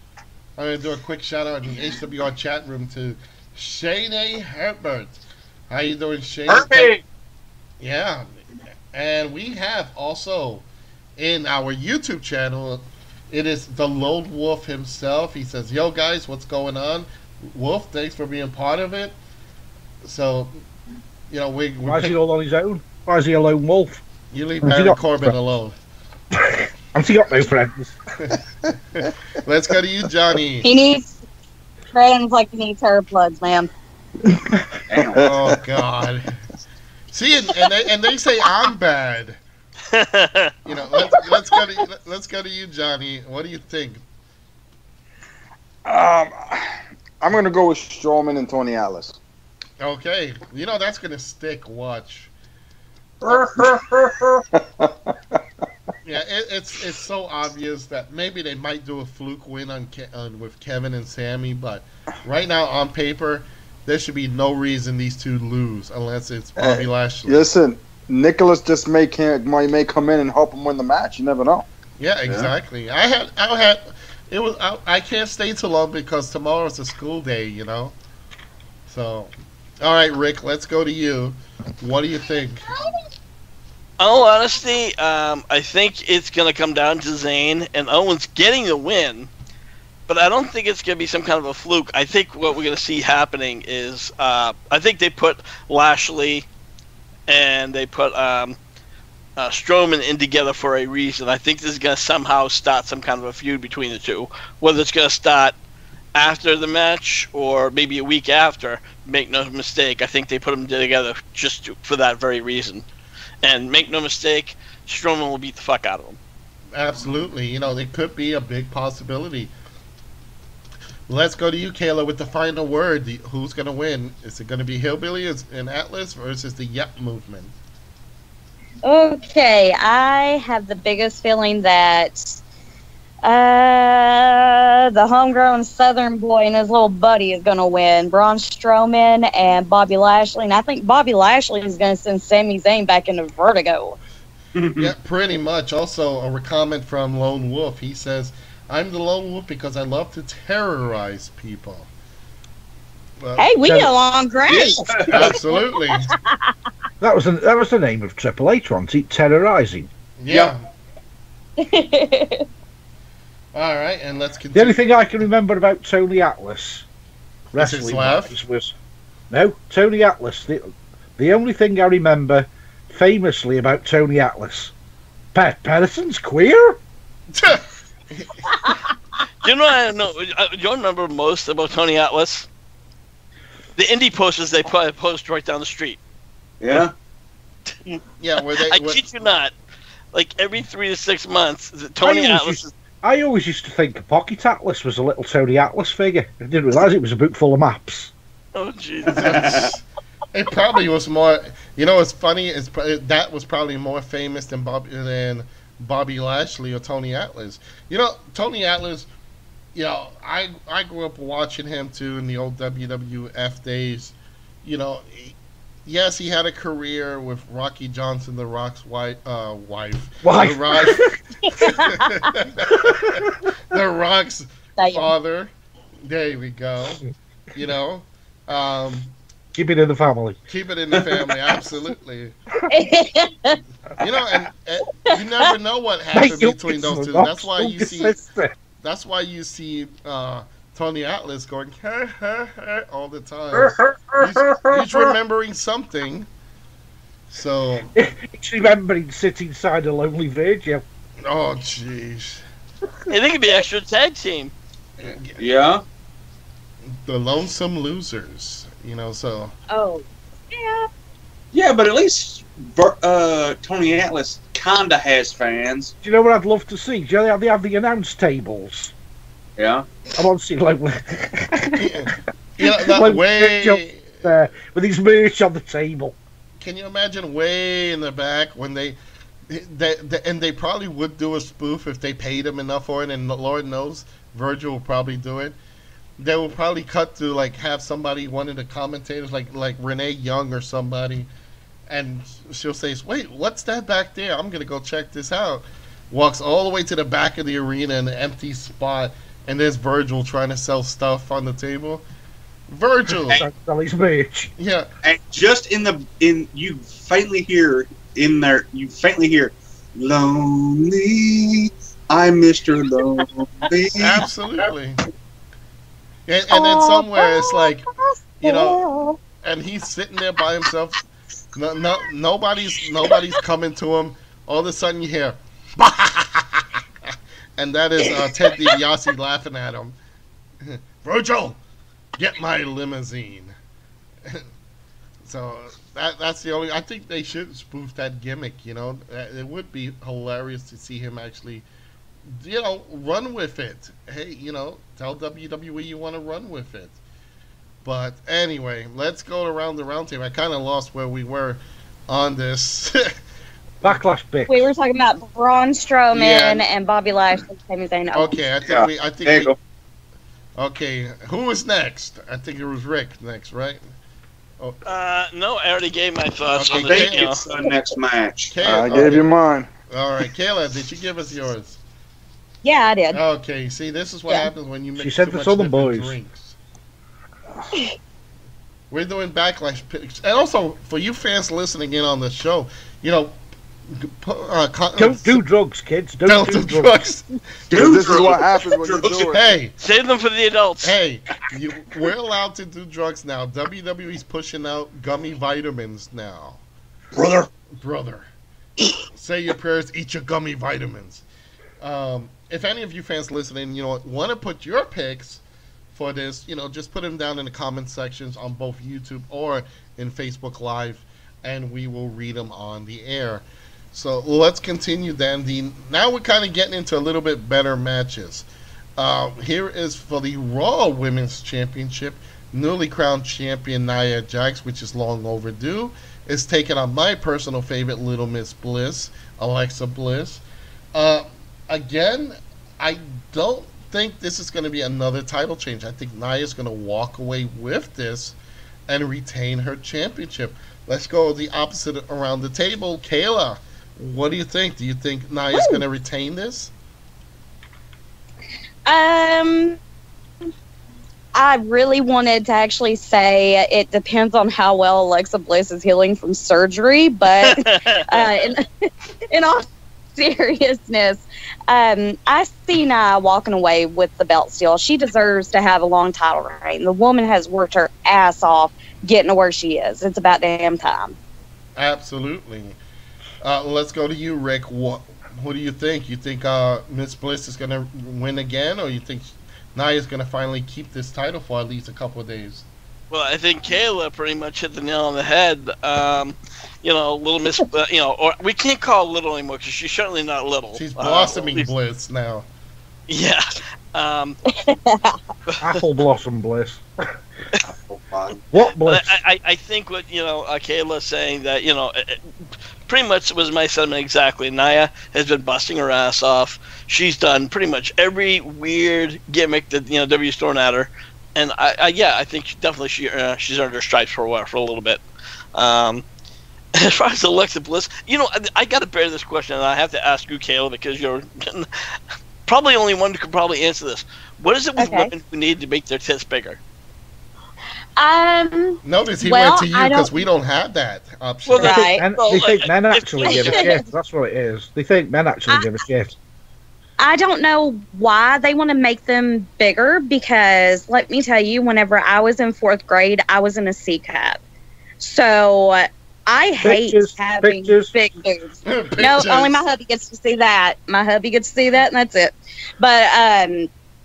I'm going to do a quick shout out in the HWR chat room to Shane A. Herbert. How you doing, Shane? Herbie! Yeah. And we have also in our YouTube channel, it is the Lone Wolf himself. He says, yo guys, what's going on? Wolf, thanks for being part of it. So, why is he all on his own? Why is he a lone wolf? You leave Baron Corbin alone. Has he got no friends? Let's go to you, Johnny. He needs friends like he needs hair plugs, man. Oh God. See, and they say I'm bad. Let's go to you, Johnny. What do you think? I'm gonna go with Strowman and Tony Atlas. Okay, that's gonna stick. Watch. Yeah, it's so obvious that maybe they might do a fluke win on with Kevin and Sammy, but right now on paper, there should be no reason these two lose unless it's Bobby Lashley. Listen, Nicholas just may come in and help him win the match. You never know. Yeah, exactly. Yeah. it was. I can't stay too long because tomorrow's a school day. So, all right, Rick, let's go to you. What do you think? All honesty, I think it's going to come down to Zayn, and Owens getting the win. But I don't think it's going to be some kind of a fluke. I think what we're going to see happening is, I think they put Lashley and they put Strowman in together for a reason. I think this is going to somehow start some kind of a feud between the two. Whether it's going to start after the match or maybe a week after, make no mistake, I think they put them together just for that very reason. And make no mistake, Strowman will beat the fuck out of them. Absolutely. There could be a big possibility. Let's go to you, Kayla, with the final word. Who's going to win? Is it going to be Hillbilly and Atlas versus the Yep Movement? Okay, I have the biggest feeling that the homegrown Southern boy and his little buddy is going to win. Braun Strowman and Bobby Lashley. And I think Bobby Lashley is going to send Sami Zayn back into Vertigo. Yeah, pretty much. Also, a comment from Lone Wolf. He says, I'm the Lone Wolf because I love to terrorize people. Hey, we get along great. Absolutely. That was the name of Triple H, wasn't it? Terrorizing. Yeah. All right, and let's continue. The only thing I can remember about Tony Atlas wrestling was Tony Atlas. The only thing I remember famously about Tony Atlas, Pat Patterson's queer. Do you remember most about Tony Atlas? The indie posters they post right down the street. Yeah. Yeah, I kid you not. Like every 3 to 6 months, Tony Atlas. I always used to think Pocket Atlas was a little Tony Atlas figure. I didn't realise it was a book full of maps. Oh, Jesus. It probably was more. It's funny. That was probably more famous than Bobby Lashley or Tony Atlas. Tony Atlas. I grew up watching him too in the old WWF days. Yes, he had a career with Rocky Johnson, The Rock's wife. The Rock's father. There we go. Keep it in the family. Keep it in the family, absolutely. And you never know what happened between those two. That's why you see. That's why you see Tony Atlas going all the time. He's remembering something. So he's remembering sitting inside a lonely Virgil. Oh, jeez. Hey, they could be extra tag team. Yeah. The Lonesome Losers. So. Oh, yeah. Yeah, but at least Tony Atlas kinda has fans. Do you know what I'd love to see? Do you know they have the announce tables? Yeah. I want to see like way with his merch on the table. Can you imagine way in the back when they probably would do a spoof if they paid him enough for it, and Lord knows Virgil will probably do it. They will probably cut to have somebody, one of the commentators, like Renee Young or somebody, and she'll say, "Wait, what's that back there? I'm gonna go check this out." Walks all the way to the back of the arena in an empty spot, and there's Virgil trying to sell stuff on the table. Virgil, sell his merch. Yeah, and just you faintly hear lonely. I'm Mr. Lonely. Absolutely. And then somewhere it's like, and he's sitting there by himself. Nobody's coming to him. All of a sudden you hear, and that is Ted DiBiase laughing at him. Virgil, get my limousine. So that's the only. I think they should spoof that gimmick. It would be hilarious to see him actually, run with it. Hey, tell WWE you want to run with it. But anyway, let's go around the round table. I kind of lost where we were on this. Backlash pick. We were talking about Braun Strowman and Bobby Lashley. Okay, I think there you go. Okay, who was next? I think it was Rick next, right? No, I already gave my thoughts Okay, on the I think it's the next match. Kayla, I gave you mine. All right, Kayla, did you give us yours? Yeah, I did. Okay, see, this is what Yeah. happens when you mix She said too the much Southern different Boys. drinks. We're doing backlash picks, and also for you fans listening in on the show, you know, Don't do drugs, kids. Don't do drugs. Because this is what happens when you do it. Hey, Save them for the adults. hey, we're allowed to do drugs now. WWE's pushing out gummy vitamins now. Brother, say your prayers, eat your gummy vitamins. If any of you fans listening, want to put your picks for this, just put them down in the comment sections on both YouTube or in Facebook Live, and we will read them on the air. So let's continue then. Now we're kind of getting into a little bit better matches. Here is for the Raw Women's Championship. Newly crowned champion Nia Jax, which is long overdue, is taking on my personal favorite, Little Miss Bliss, Alexa Bliss. Again, I don't think this is going to be another title change. I think Nia is going to walk away with this and retain her championship. Let's go the opposite around the table. Kayla, what do you think? Do you think Nia is going to retain this? I really wanted to actually say it depends on how well Alexa Bliss is healing from surgery, but in all seriousness, I see Nia walking away with the belt still. She deserves to have a long title reign. The woman has worked her ass off getting to where she is. It's about damn time. Absolutely. Let's go to you, Rick. What do you think? You think Miss Bliss is going to win again, or you think Nia is going to finally keep this title for at least a couple of days? Well, I think Kayla pretty much hit the nail on the head. Little Miss, or we can't call her little anymore because she's certainly not little. She's blossoming Bliss now. Yeah. Apple Blossom Bliss. What bliss? I think what Kayla's saying that pretty much was my sentiment exactly. Nia has been busting her ass off. She's done pretty much every weird gimmick that W's thrown at her, and I think definitely she's earned her stripes for a little bit. As far as Alexa Bliss, I got to bear this question, and I have to ask you, Kayla, because you're probably only one who could probably answer this. What is it with women who need to make their tits bigger? Notice he went to you because we don't have that option. Well, they think men actually give a shit. That's what it is. They think men actually give a shit. I don't know why they want to make them bigger, because let me tell you, whenever I was in 4th grade, I was in a C cup. So I hate having big boobs. No, only my hubby gets to see that. My hubby gets to see that, and that's it. But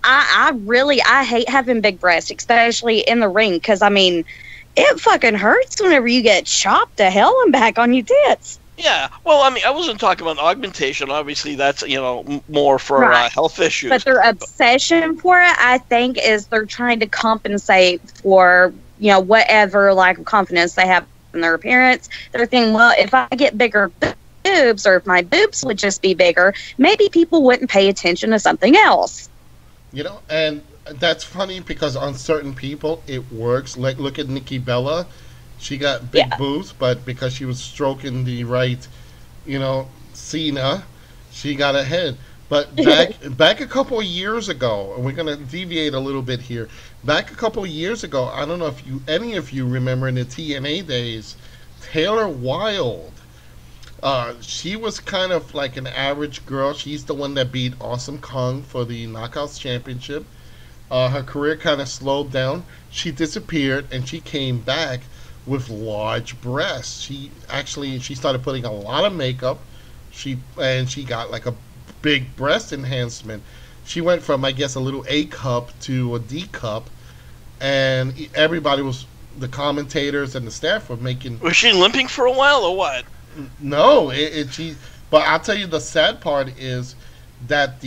I hate having big breasts, especially in the ring, because it fucking hurts whenever you get chopped to hell and back on your tits. Yeah, well, I wasn't talking about augmentation. Obviously, that's more for health issues. But their obsession for it, I think, is they're trying to compensate for whatever lack of confidence they have in their appearance. They're thinking, well, if I get bigger boobs, or if my boobs would just be bigger, maybe people wouldn't pay attention to something else. And that's funny because on certain people it works. Like, look at Nikki Bella. She got big boobs, but because she was stroking the right, Cena, she got ahead. But back a couple of years ago, and we're going to deviate a little bit here. Back a couple of years ago, I don't know if any of you remember in the TNA days, Taylor Wilde. She was kind of like an average girl. She's the one that beat Awesome Kong for the Knockouts Championship. Her career kind of slowed down. She disappeared, and she came back with large breasts. She started putting a lot of makeup. She got like a big breast enhancement. She went from, I guess, a little A cup to a D cup, and the commentators and the staff were making. Was she limping for a while or what? No, but I'll tell you the sad part is that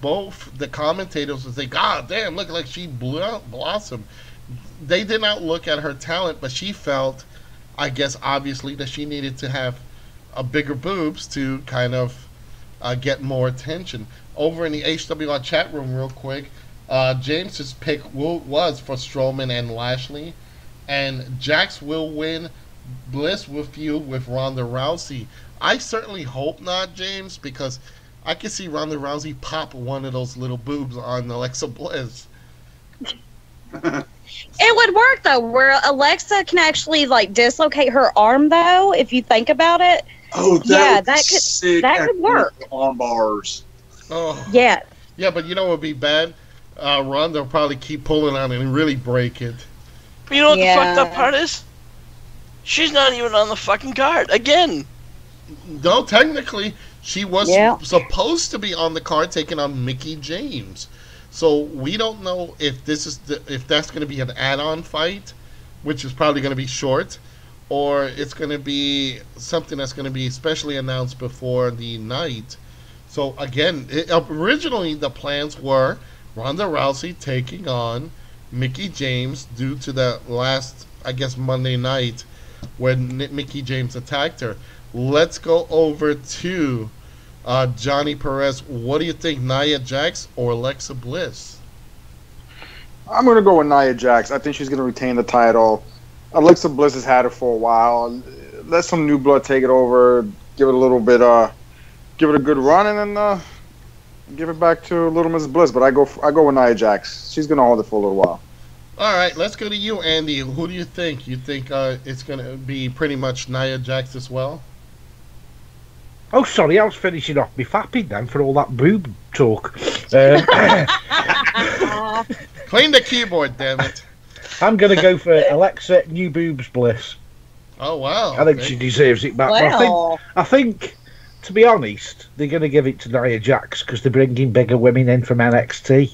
both the commentators would say, "God damn, look like she blossomed." They did not look at her talent, but she felt, I guess, obviously, that she needed to have a bigger boobs to kind of get more attention. Over in the HWR chat room, real quick, James's pick was for Strowman and Lashley, and Jax will win. Bliss will feud with Ronda Rousey. I certainly hope not, James, because I can see Ronda Rousey pop one of those little boobs on Alexa Bliss. It would work though, where Alexa can actually like dislocate her arm though, if you think about it. Oh, that Yeah, would be that could- sick. that could work. Arm bars. Oh. Yeah. Yeah, but you know what would be bad? Ronda will probably keep pulling on it and really break it. But you know what Yeah. the fucked up part is? She's not even on the fucking card again. No, technically, she was Yeah. supposed to be on the card taking on Mickey James. So we don't know if if that's going to be an add-on fight, which is probably going to be short, or it's going to be something that's going to be specially announced before the night. So again, originally the plans were Ronda Rousey taking on Mickey James due to the last, I guess, Monday night when Mickey James attacked her. Let's go over to Johnny Perez. What do you think, Nia Jax or Alexa Bliss? I'm going to go with Nia Jax. I think she's going to retain the title. Alexa Bliss has had it for a while. Let some new blood take it over. Give it a little bit, give it a good run, and then give it back to Little Miss Bliss. But I go with Nia Jax. She's going to hold it for a little while. All right, let's go to you, Andy. Who do you think? You think it's going to be pretty much Nia Jax as well? Oh, sorry, I was finishing off my fapping then for all that boob talk. Clean the keyboard, damn it. I'm going to go for Alexa New Boobs Bliss. Oh, wow. I think Okay. she deserves it back. But Well, I think, to be honest, they're going to give it to Nia Jax because they're bringing bigger women in from NXT.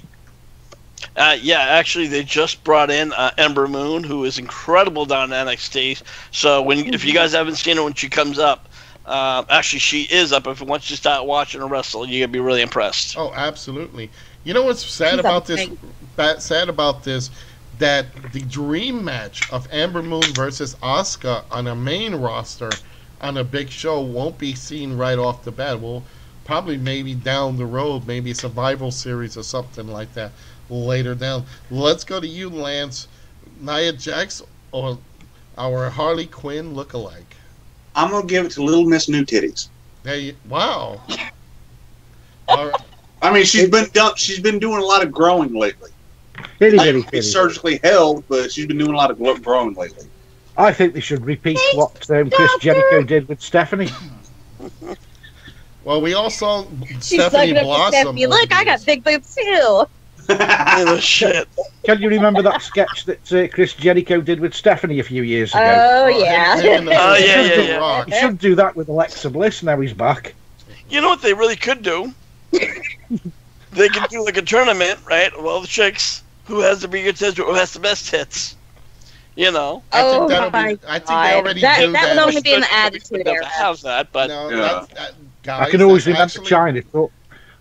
Yeah, actually, they just brought in Ember Moon, who is incredible down in NXT. So if you guys haven't seen her when she comes up, actually she is up. If once you start watching her wrestle, you're gonna be really impressed. Oh, absolutely. You know what's sad She's about this? amazing. Sad about this, that the dream match of Amber Moon versus Asuka on a main roster on a big show won't be seen right off the bat. We'll probably maybe down the road, maybe a Survival Series or something like that later down. Let's go to you, Lance. Nia Jax or our Harley Quinn lookalike? I'm gonna give it to Little Miss New Titties. Wow. All right. I mean, she's been doing a lot of growing lately. Itty I bitty think it's titties. surgically held, but she's been doing a lot of growing lately. I think they should repeat what Chris Jericho did with Stephanie. Well, we all saw she's Stephanie sucking up to Blossom. Stephanie. Look, I got big boobs too. Oh, shit. Can you remember that sketch that Chris Jericho did with Stephanie a few years ago? Oh Him yeah. and the Oh, yeah, Big yeah. Rock. He should do that with Alexa Bliss now he's back. You know what they really could do? They could do like a tournament, right? Of all the chicks, who has the bigger tits or who has the best tits. You know. I think Oh that'll my be. I think God. they already That do would that. only be in the We Attitude would never Era. have that, but No, Yeah. guys, I can always that's remember actually- China.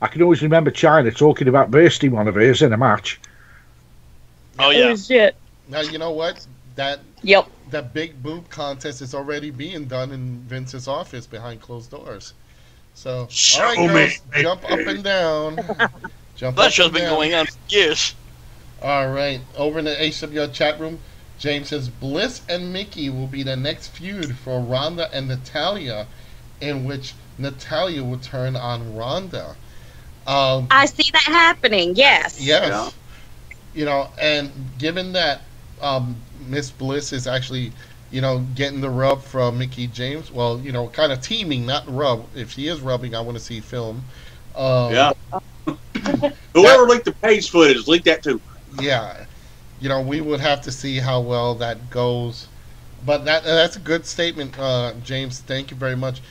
I can always remember China talking about bursting one of hers in a match. oh yeah. Oh shit. Now you know what? That Yep. big boob contest is already being done in Vince's office behind closed doors. So, Show all right, me, girls, baby. jump up and down. Jump That up show's and been down. going on for years. All right, over in the HWR chat room, James says Bliss and Mickey will be the next feud for Ronda and Natalia, in which Natalia will turn on Ronda. I see that happening. Yes. Yes. Yeah. You know, and given that Miss Bliss is actually, getting the rub from Mickey James, well, kind of teaming, not rub. If she is rubbing, I want to see film. Yeah. Whoever leaked the page footage, leaked that too. Yeah. We would have to see how well that goes. But that's a good statement, James. Thank you very much.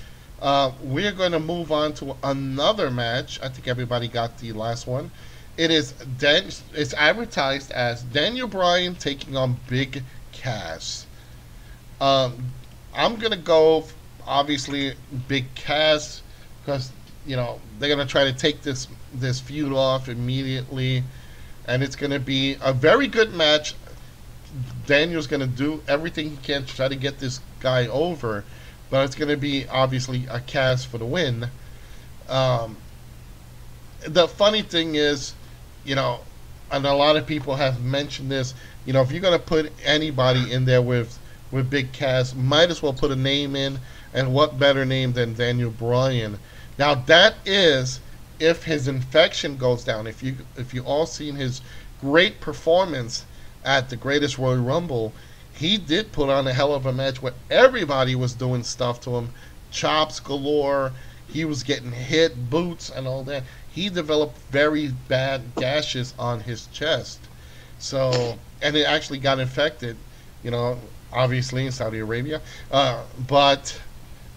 We're going to move on to another match. I think everybody got the last one. It's advertised as Daniel Bryan taking on Big Cass. I'm gonna go obviously Big Cass because they're gonna try to take this feud off immediately, and it's gonna be a very good match. Daniel's gonna do everything he can to try to get this guy over, but it's gonna be obviously a Cass for the win. The funny thing is, and a lot of people have mentioned this, if you're going to put anybody in there with Big Cass, might as well put a name in, and what better name than Daniel Bryan. Now that is if his infection goes down. If you all seen his great performance at the Greatest Royal Rumble, he did put on a hell of a match where everybody was doing stuff to him, chops galore. He was getting hit, boots, and all that. He developed very bad gashes on his chest. So, and it actually got infected, obviously in Saudi Arabia. But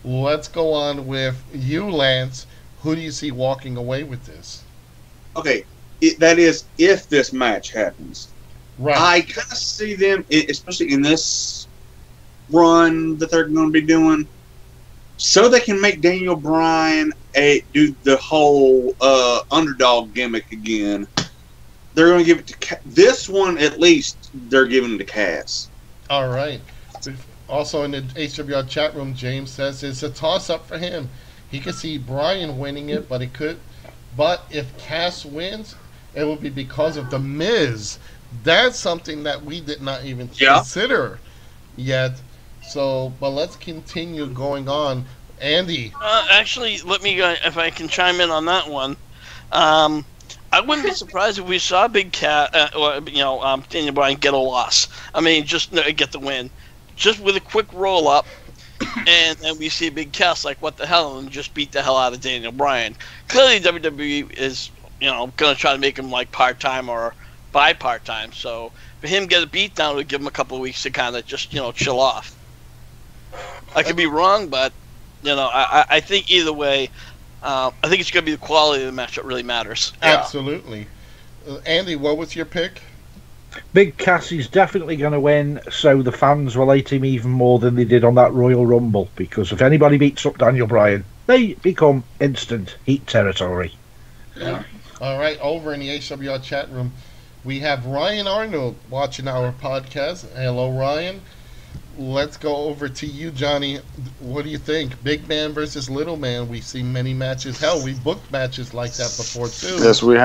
let's go on with you, Lance. Who do you see walking away with this? Okay, that is if this match happens. Right. I kind of see them, especially in this run that they're going to be doing, so they can make Daniel Bryan do the whole underdog gimmick again. They're going to give it to this one at least. They're giving it to Cass. All right. Also in the HWR chat room, James says it's a toss-up for him. He could see Bryan winning it, but if Cass wins, it will be because of The Miz. That's something that we did not even consider yet. So, but let's continue going on. Andy. Actually, let me, if I can chime in on that one. I wouldn't be surprised if we saw Big Cat, Daniel Bryan get a loss. I mean, just get the win, just with a quick roll up, and then we see Big Cass like, what the hell, and just beat the hell out of Daniel Bryan. Clearly, WWE is going to try to make him like part time or by part time. So for him to get a beat down, would give him a couple of weeks to kind of just chill off. I could be wrong, but I think either way. I think it's going to be the quality of the match that really matters. Absolutely. Andy, what was your pick? Big Cass is definitely going to win, so the fans will hate him even more than they did on that Royal Rumble, because if anybody beats up Daniel Bryan, they become instant heat territory. Yeah. All right, over in the HWR chat room, we have Ryan Arnold watching our podcast. Hello, Ryan. Let's go over to you, Johnny. What do you think? Big man versus little man. We've seen many matches. Hell, we booked matches like that before, too. Yes, we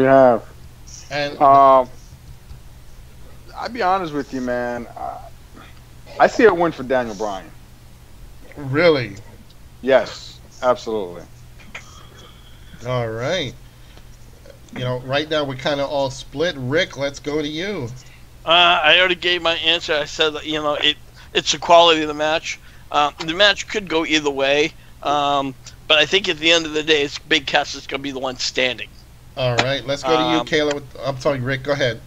have. And I'll be honest with you, man. I see a win for Daniel Bryan. Really? Yes, absolutely. All right. Right now we're kind of all split. Rick, let's go to you. I already gave my answer. I said that, it's the quality of the match. The match could go either way, but I think at the end of the day, it's Big Cass is going to be the one standing. All right, let's go to you, Kayla. I'm sorry, Rick. Go ahead.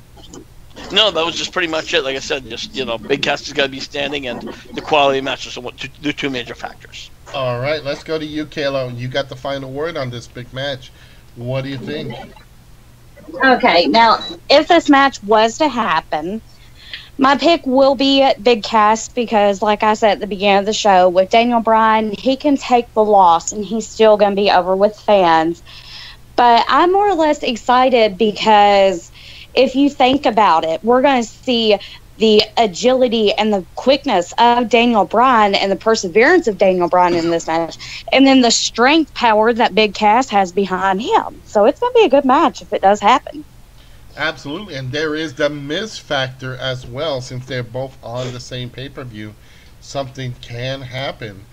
No, that was just pretty much it. Like I said, just Big Cass is going to be standing, and the quality of the match is the two major factors. All right, let's go to you, Kayla. You got the final word on this big match. What do you think? Okay, now, if this match was to happen, my pick will be Big Cass because, like I said at the beginning of the show, with Daniel Bryan, he can take the loss and he's still going to be over with fans. But I'm more or less excited because if you think about it, we're going to see the agility and the quickness of Daniel Bryan and the perseverance of Daniel Bryan in this match, and then the strength power that Big Cass has behind him. So it's going to be a good match if it does happen. Absolutely, and there is the Miz factor as well, since they're both on the same pay-per-view. Something can happen.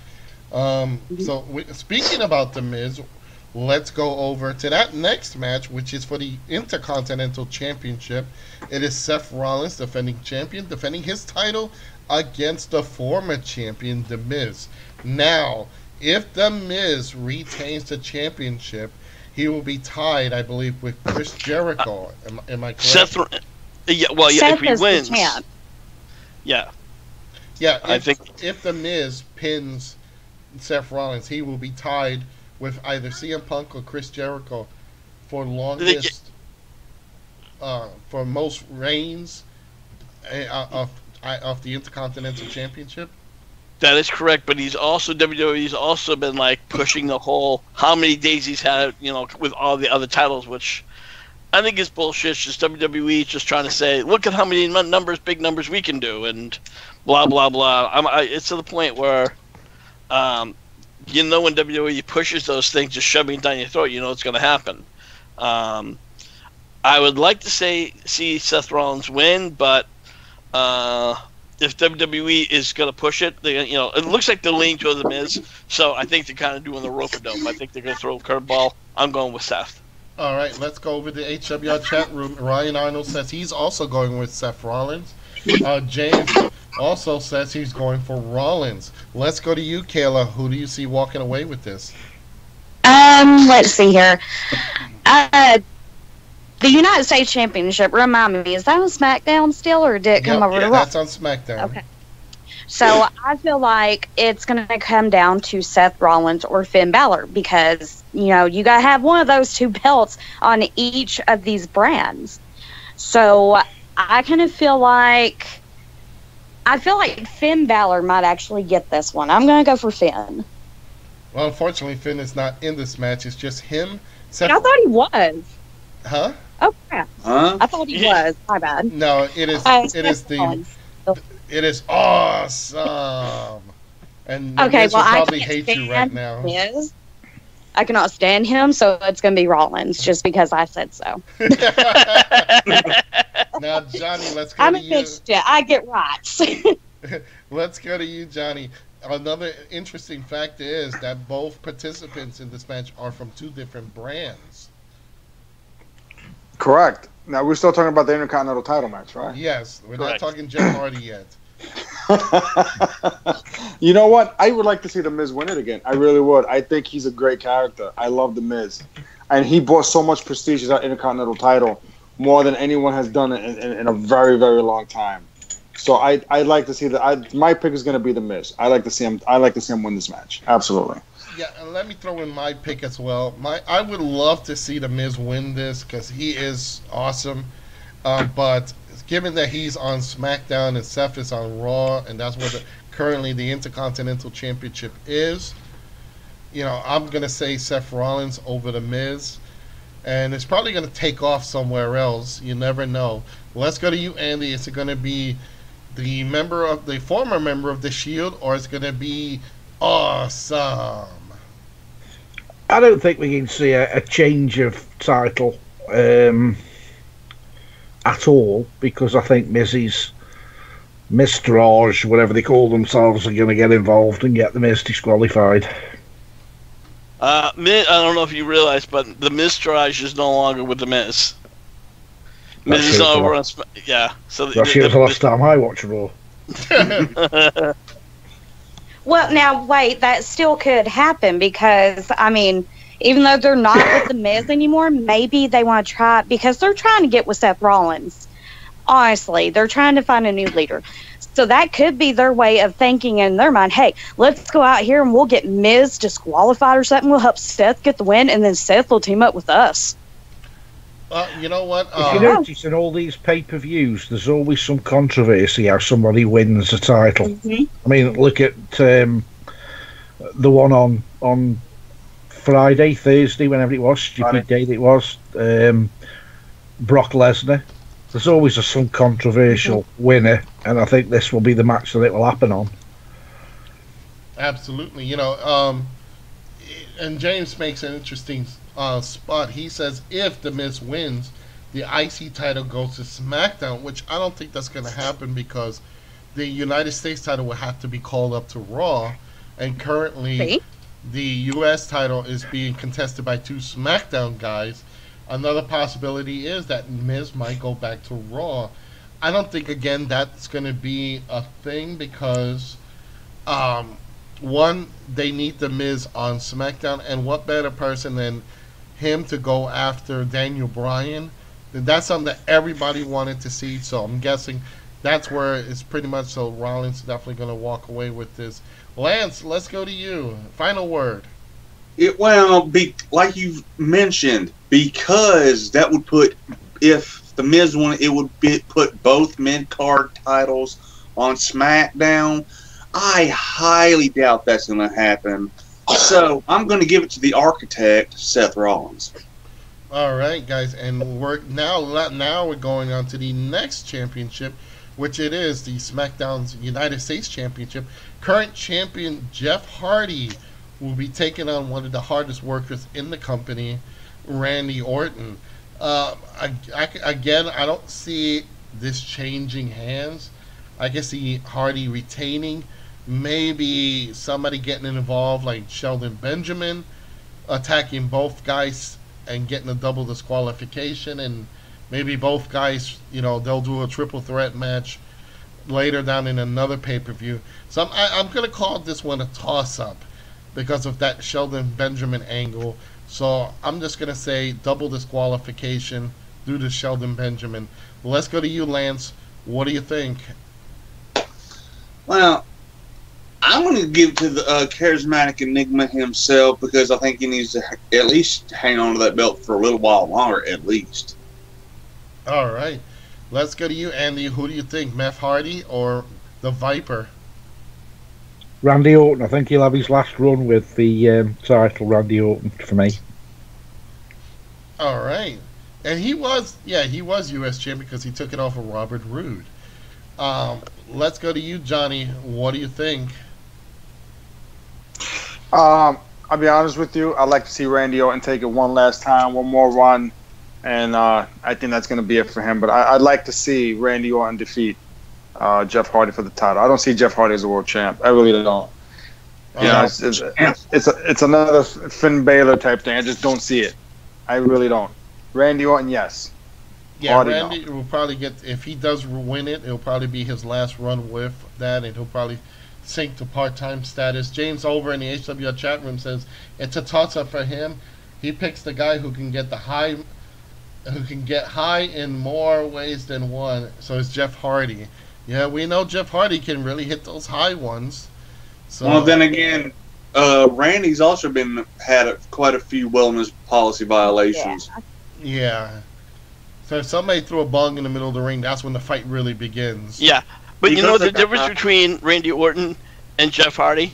Speaking about the Miz, let's go over to that next match, which is for the Intercontinental Championship. It is Seth Rollins, defending champion, defending his title against the former champion, The Miz. Now, if The Miz retains the championship, he will be tied, I believe, with Chris Jericho. Am I correct? Seth if he wins. Yeah. Yeah, I think if The Miz pins Seth Rollins, he will be tied with either CM Punk or Chris Jericho for longest, for most reigns of the Intercontinental Championship. that is correct, but WWE's also been like pushing the whole how many days he's had, with all the other titles, which I think is bullshit. It's just WWE just trying to say, look at how many big numbers we can do, and blah blah blah. It's to the point where, when WWE pushes those things, just shoving down your throat, it's going to happen. I would like to see Seth Rollins win, but if WWE is going to push it, it looks like they're leaning toward the Miz. So I think they're kind of doing the rope-a-dope. I think they're going to throw a curveball. I'm going with Seth. All right, let's go over the HWR chat room. Ryan Arnold says he's also going with Seth Rollins. James also says he's going for Rollins. Let's go to you, Kayla. Who do you see walking away with this? Let's see here. The United States Championship, remind me, is that on SmackDown still, or did it come over to Raw? That's on SmackDown. Okay. So I feel like it's going to come down to Seth Rollins or Finn Balor because, you got to have one of those two belts on each of these brands. So I kind of feel like Finn Balor might actually get this one. I'm going to go for Finn. Well, unfortunately, Finn is not in this match. It's just him. I thought he was. Huh? Oh crap! Huh? I thought he was. My bad. No, it is. It is awesome. And okay, Miz well, will I probably can't hate you right now. Miz. I cannot stand him, so it's going to be Rollins just because I said so. Now, Johnny, let's go I'm to a you. bitch. I get rights. Let's go to you, Johnny. Another interesting fact is that both participants in this match are from two different brands. Correct. Now, we're still talking about the Intercontinental title match, right? Yes, we're Correct. not talking Jeff Hardy yet. You know what? I would like to see The Miz win it again. I really would. I think he's a great character. I love The Miz. And he brought so much prestige to that Intercontinental title, more than anyone has done in a very, very long time. So I'd like to see that. My pick is going to be The Miz. I like to see him win this match. Absolutely. Yeah, and let me throw in my pick as well. I would love to see The Miz win this because he is awesome. But given that he's on SmackDown and Seth is on Raw, and that's where currently the Intercontinental Championship is, I'm going to say Seth Rollins over The Miz. And it's probably going to take off somewhere else. You never know. Let's go to you, Andy. Is it going to be the former member of the Shield, or is it going to be awesome? I don't think we can see a change of title at all, because I think Mrs. Mistrage, whatever they call themselves, are going to get involved and get the Miz disqualified. I don't know if you realize, but the Mistrage is no longer with the Miz. Miz is over on yeah. So That was the last time I watched Raw. Well, now, wait, that still could happen because, even though they're not with The Miz anymore, maybe they want to try, because they're trying to get with Seth Rollins. Honestly, they're trying to find a new leader. So that could be their way of thinking in their mind, hey, let's go out here and we'll get Miz disqualified or something. We'll help Seth get the win, and then Seth will team up with us. You know what? If you notice in all these pay-per-views, there's always some controversy how somebody wins a title. Mm-hmm. Look at the one on Friday, Thursday, whenever it was, stupid day that it was, Brock Lesnar. There's always some controversial winner, and I think this will be the match that it will happen on. Absolutely. And James makes an interesting spot. He says if The Miz wins, the IC title goes to SmackDown, which I don't think that's going to happen because the United States title will have to be called up to Raw, and currently the U.S. title is being contested by two SmackDown guys. Another possibility is that Miz might go back to Raw. I don't think, again, that's going to be a thing because one, they need The Miz on SmackDown, and what better person than him to go after Daniel Bryan? That's something that everybody wanted to see, so I'm guessing that's where it's pretty much, so Rollins is definitely going to walk away with this. Lance, let's go to you. Final word. Like you mentioned, because that would put, if The Miz won, it would put both mid-card titles on SmackDown. I highly doubt that's going to happen. So I'm going to give it to the architect, Seth Rollins. All right, guys, and we're going on to the next championship, which it is the SmackDown's United States Championship. Current champion Jeff Hardy will be taking on one of the hardest workers in the company, Randy Orton. Again, I don't see this changing hands. I can see Hardy retaining. Maybe somebody getting involved, like Sheldon Benjamin, attacking both guys and getting a double disqualification, and maybe both guys, they'll do a triple threat match later down in another pay-per-view. So I'm going to call this one a toss-up because of that Sheldon Benjamin angle. So I'm just going to say double disqualification due to Sheldon Benjamin. Let's go to you, Lance. What do you think? Well, I'm going to give it to the charismatic Enigma himself because I think he needs to at least hang on to that belt for a little while longer, at least. All right. Let's go to you, Andy. Who do you think, Matt Hardy or the Viper? Randy Orton. I think he'll have his last run with the title, Randy Orton, for me. All right. And he was U.S. champion because he took it off of Robert Roode. Let's go to you, Johnny. What do you think? I'll be honest with you. I'd like to see Randy Orton take it one last time, one more run, and I think that's going to be it for him. But I'd like to see Randy Orton defeat Jeff Hardy for the title. I don't see Jeff Hardy as a world champ. I really don't. It's another Finn Balor type thing. I just don't see it. I really don't. Randy Orton, yes. Yeah, Randy will probably get, if he does win it, it'll probably be his last run with that, and he'll probably sink to part-time status. James over in the HWR chat room says it's a toss-up for him. He picks the guy who can get high in more ways than one. So it's Jeff Hardy. Yeah, we know Jeff Hardy can really hit those high ones. So, well, then again, Randy's also had quite a few wellness policy violations. Yeah. So if somebody threw a bong in the middle of the ring, that's when the fight really begins. Yeah, but you know the difference between Randy Orton and Jeff Hardy?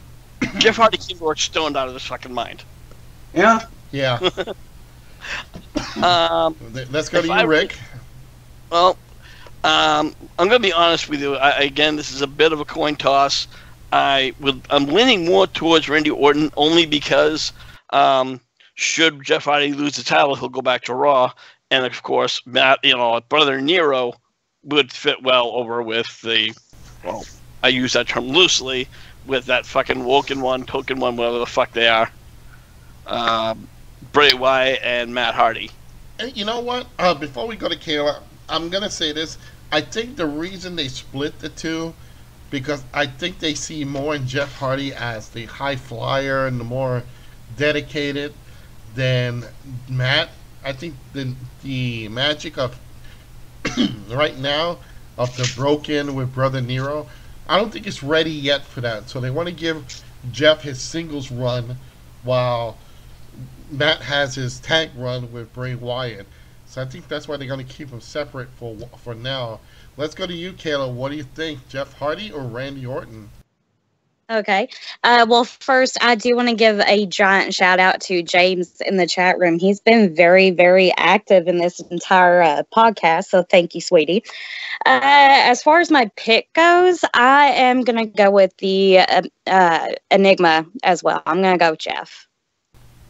Jeff Hardy can work stoned out of his fucking mind. Yeah? Yeah. Let's go to you, Rick. Well, I'm going to be honest with you. Again, this is a bit of a coin toss. I'm leaning more towards Randy Orton only because should Jeff Hardy lose the title, he'll go back to Raw. And of course, Matt, Brother Nero would fit well over with I use that term loosely, with that fucking Woken One, Token One, whatever the fuck they are. Bray Wyatt and Matt Hardy. And you know what? Before we go to Kayla, I'm going to say this. I think the reason they split the two, because I think they see more in Jeff Hardy as the high flyer and the more dedicated than Matt. I think the magic of right now of the Broken with Brother Nero, I don't think it's ready yet for that. So they want to give Jeff his singles run while Matt has his tag run with Bray Wyatt. So I think that's why they're going to keep them separate for now. Let's go to you, Kayla. What do you think, Jeff Hardy or Randy Orton? Okay. Well, first, I do want to give a giant shout out to James in the chat room. He's been very, very active in this entire podcast. So thank you, sweetie. As far as my pick goes, I am going to go with the Enigma as well. I'm going to go with Jeff.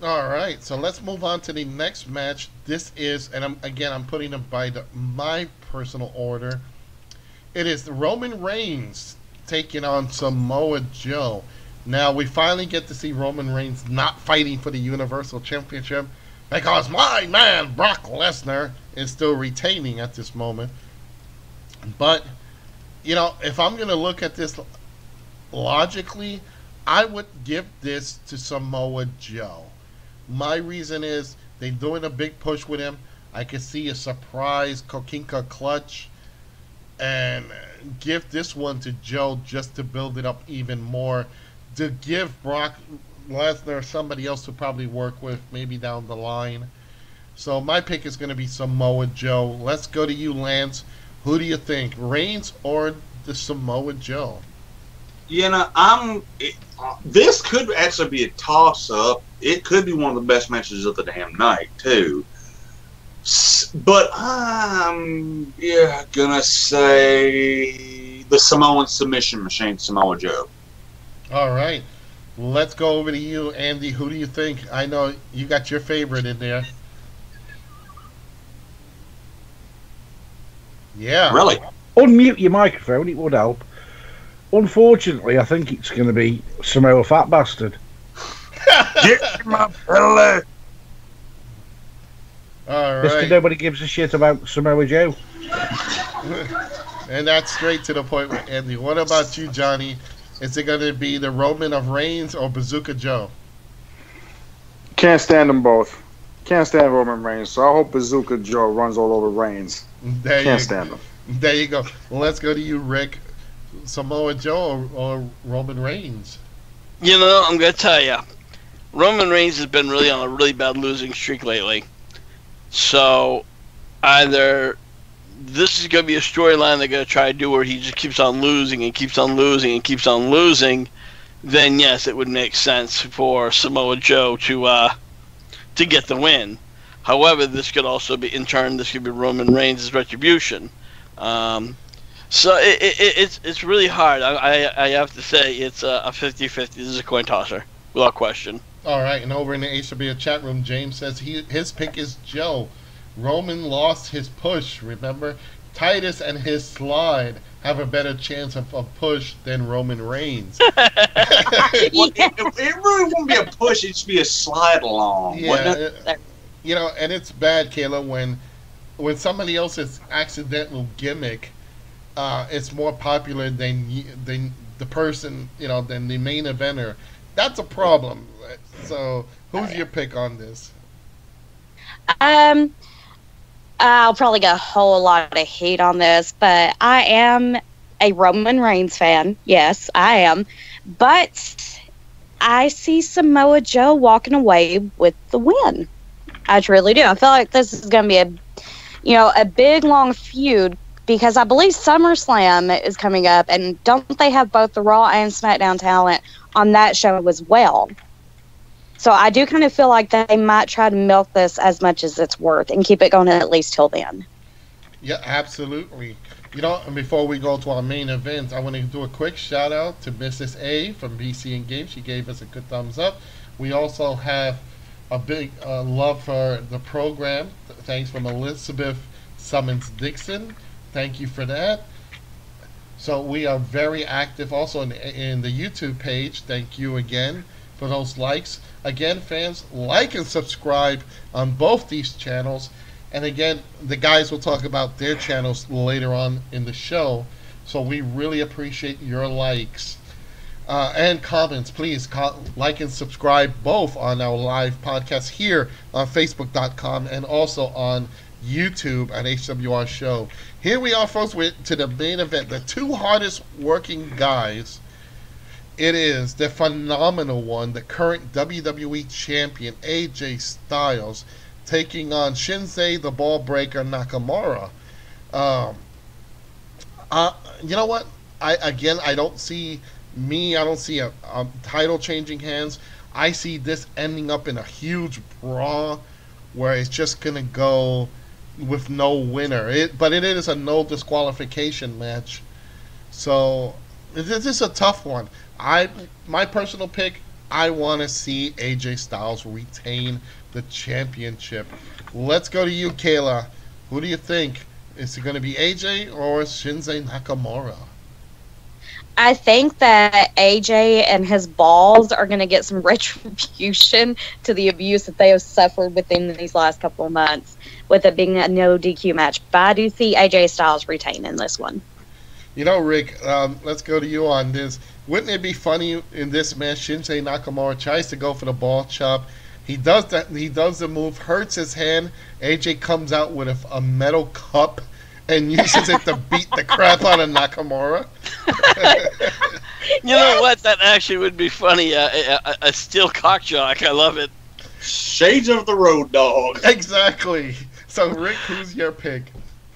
All right. So let's move on to the next match. This is, and I'm putting them by my personal order. It is Roman Reigns taking on Samoa Joe. Now, we finally get to see Roman Reigns not fighting for the Universal Championship because my man, Brock Lesnar, is still retaining at this moment. But, if I'm going to look at this logically, I would give this to Samoa Joe. My reason is they're doing a big push with him. I could see a surprise Kokinka clutch and give this one to Joe just to build it up even more, to give Brock Lesnar somebody else to probably work with maybe down the line. So my pick is going to be Samoa Joe. Let's go to you, Lance. Who do you think, Reigns or the Samoa Joe? This could actually be a toss-up. It could be one of the best matches of the damn night, too. But I'm gonna say the Samoan submission machine, Samoa Joe. All right, let's go over to you, Andy. Who do you think? I know you got your favorite in there. Yeah. Really? Unmute your microphone, it would help. Unfortunately, I think it's going to be Samoa Fat Bastard. Get my belly. All Mr. right. Nobody gives a shit about Samoa Joe. And that's straight to the point with Andy. What about you, Johnny? Is it going to be the Roman of Reigns or Bazooka Joe? Can't stand them both. Can't stand Roman Reigns, so I hope Bazooka Joe runs all over Reigns. Can't stand them. There you go. Well, let's go to you, Rick. Samoa Joe or Roman Reigns? You know, I'm going to tell you, Roman Reigns has been really on a really bad losing streak lately. So, either this is going to be a storyline they're going to try to do where he just keeps on losing and keeps on losing and keeps on losing, then yes, it would make sense for Samoa Joe to get the win. However, this could also be, in turn, this could be Roman Reigns' retribution. So it's really hard. I have to say it's a 50-50. This is a coin tosser, without question. All right, and over in the HW chat room, James says his pick is Joe. Roman lost his push, remember? Titus and his slide have a better chance of a push than Roman Reigns. Well, it really won't be a push, it'd just be a slide along. Yeah, you know, and it's bad, Kayla, when somebody else's accidental gimmick is more popular than the person, you know, than the main eventer. That's a problem. So, who's your pick on this? I'll probably get a whole lot of hate on this, but I am a Roman Reigns fan. Yes, I am. But I see Samoa Joe walking away with the win. I truly do. I feel like this is going to be a big, long feud because I believe SummerSlam is coming up, and don't they have both the Raw and SmackDown talent on that show as well? So I do kind of feel like they might try to milk this as much as it's worth and keep it going at least till then. Yeah, absolutely. You know, and before we go to our main event, I want to do a quick shout out to Mrs. A from BC and Game. She gave us a good thumbs up. We also have a big love for the program. Thanks from Elizabeth Summons Dixon. Thank you for that. So we are very active also in the YouTube page. Thank you again for those likes. Again, fans, like and subscribe on both these channels. And again, the guys will talk about their channels later on in the show. So we really appreciate your likes and comments. Please like and subscribe both on our live podcast here on Facebook.com and also on YouTube at HWR Show. Here we are, folks, to the main event. The two hardest working guys. It is the phenomenal one, the current WWE champion, AJ Styles, taking on Shinsuke the Ball Breaker Nakamura. You know what? I don't see a title changing hands. I see this ending up in a huge brawl where it's just going to go with no winner. But it is a no disqualification match. So this is a tough one. My personal pick, I want to see AJ Styles retain the championship. Let's go to you, Kayla. Who do you think? Is it going to be AJ or Shinsuke Nakamura? I think that AJ and his balls are going to get some retribution to the abuse that they have suffered within these last couple of months, with it being a no DQ match. But I do see AJ Styles retaining this one. You know, Rick, let's go to you on this. Wouldn't it be funny in this match? Shinsuke Nakamura tries to go for the ball chop. He does that. He does the move, hurts his hand. AJ comes out with a metal cup and uses it to beat the crap out of Nakamura. You know what? That actually would be funny. A steel cock jock. I love it. Shades of the Road Dogg. Exactly. So, Rick, who's your pick?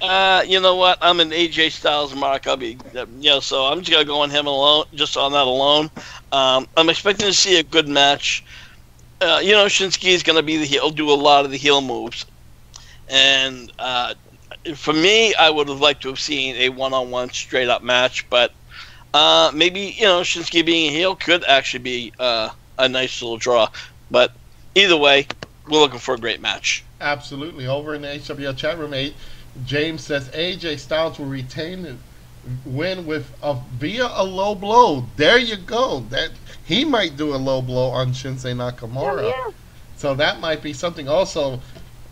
You know what? I'm an AJ Styles mark. I'll be, so I'm just gonna go on him alone, just on that alone. I'm expecting to see a good match. Shinsuke is gonna be the heel, do a lot of the heel moves, and for me, I would have liked to have seen a one-on-one straight-up match, but maybe Shinsuke being a heel could actually be a nice little draw. But either way, we're looking for a great match. Absolutely. Over in the HWL chat room, James says AJ Styles will retain the win with via a low blow. There you go. That he might do a low blow on Shinsuke Nakamura. Yeah. So that might be something. Also,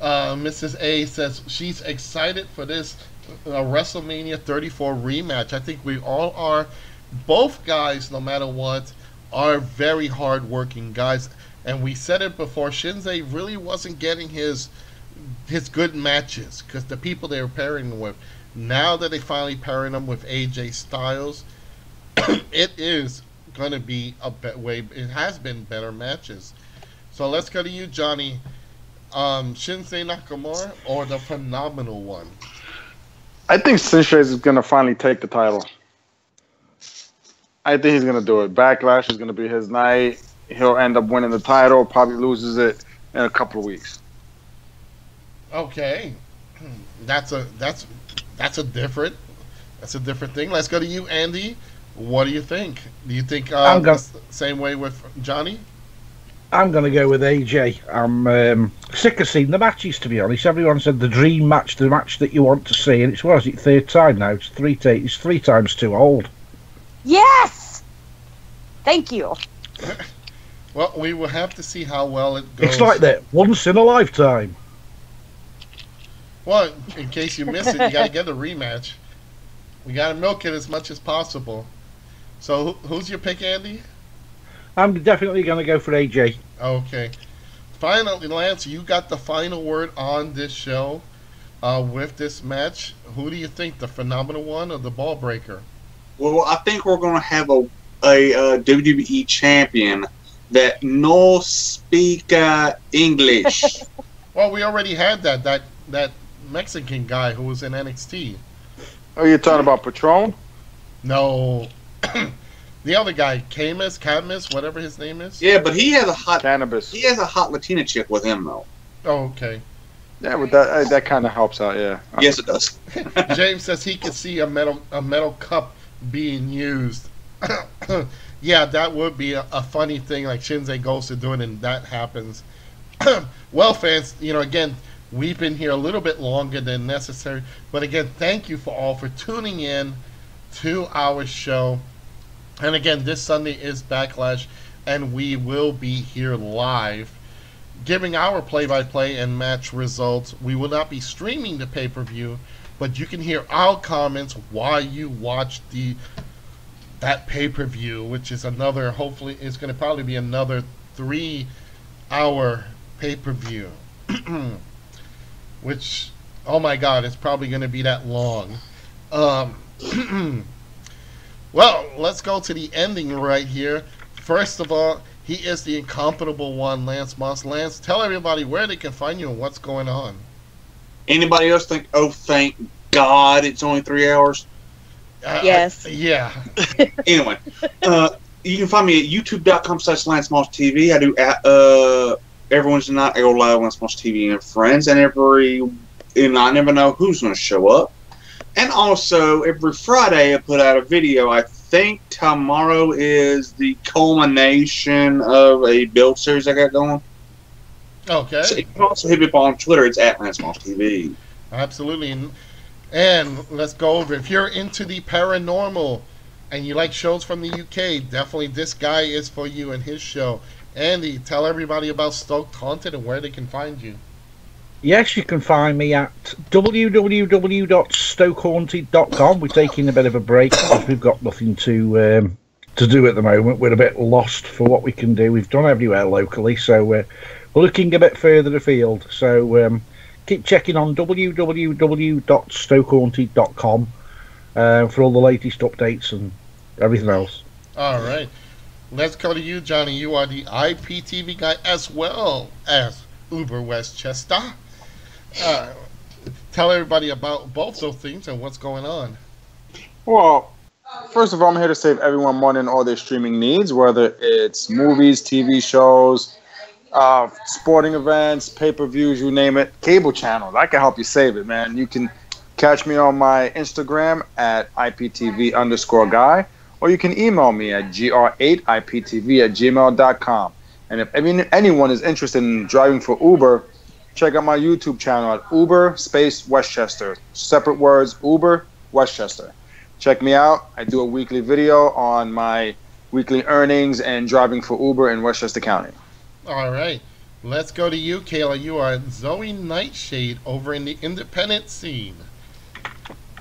Mrs. A says she's excited for this WrestleMania 34 rematch. I think we all are. Both guys, no matter what, are very hard-working guys. And we said it before, Shinsuke really wasn't getting his good matches because the people they were pairing him with. Now that they finally pairing him with AJ Styles, it is going to be it has been better matches. So let's go to you, Johnny. Shinsuke Nakamura or the Phenomenal One? I think Shinsuke is going to finally take the title. I think he's going to do it. Backlash is going to be his night. He'll end up winning the title, probably loses it in a couple of weeks. Okay. That's a different thing. Let's go to you, Andy. What do you think? Do you think the same way with Johnny? I'm going to go with AJ. I'm sick of seeing the matches, to be honest. Everyone said the dream match, the match that you want to see, and it's, what is it, third time now? It's three times too old. Yes! Thank you. Well, we will have to see how well it goes. It's like that once in a lifetime. Well, in case you miss it, you got to get a rematch. We got to milk it as much as possible. So, who's your pick, Andy? I'm definitely going to go for AJ. Okay. Finally, Lance, you got the final word on this show with this match. Who do you think, the Phenomenal One or the Ball Breaker? Well, I think we're going to have a WWE champion that no speak English. Well, we already had that Mexican guy who was in NXT. Oh, you're talking about Patron? No. The other guy, Cadmus, whatever his name is. Yeah, but he has a hot Cannabis. He has a hot Latina chick with him though. Oh, okay. Yeah, but that kind of helps out. Yeah. Yes, it does. James says he could see a metal cup being used. Yeah, that would be a funny thing, like Shinsuke goes to do it and that happens. Well, fans, again, we've been here a little bit longer than necessary, but again, thank you all for tuning in to our show. And again, this Sunday is Backlash, and we will be here live giving our play-by-play and match results. We will not be streaming the pay-per-view, but you can hear our comments while you watch that pay-per-view, which is hopefully it's going to probably be another 3-hour pay-per-view. Which, oh my God, it's probably going to be that long. Well, let's go to the ending right here. First of all, he is the incomparable one, Lance Moss. Lance, tell everybody where they can find you and what's going on. Anybody else think, oh, thank God it's only 3 hours? Yes. Yeah. Anyway, you can find me at youtube.com/LanceMossTV. I do every Wednesday night, I go live on Lance Moss TV and friends, and I never know who's going to show up. And also, every Friday I put out a video. I think tomorrow is the culmination of a build series I got going. Okay. So you can also hit me up on Twitter. It's at Lance Moss TV. Absolutely. And let's go over. If you're into the paranormal and you like shows from the UK, definitely this guy is for you and his show. Andy, tell everybody about Stoked Haunted and where they can find you. Yes, you can find me at www.stokehaunted.com. We're taking a bit of a break because we've got nothing to do at the moment. We're a bit lost for what we can do. We've done everywhere locally, so we're looking a bit further afield. So keep checking on www.stokehaunted.com for all the latest updates and everything else. All right. Let's go to you, Johnny. You are the IPTV guy as well as Uber Westchester. Tell everybody about both those things and what's going on. Well, first of all, I'm here to save everyone money on all their streaming needs, whether it's movies, TV shows, sporting events, pay-per-views, you name it, cable channels. I can help you save it, man. You can catch me on my Instagram at IPTV_guy, or you can email me at gr8iptv@gmail.com. And if anyone is interested in driving for Uber, check out my YouTube channel at Uber Space Westchester. Separate words, Uber Westchester. Check me out. I do a weekly video on my weekly earnings and driving for Uber in Westchester County. All right. Let's go to you, Kayla. You are Zoe Nightshade over in the independent scene.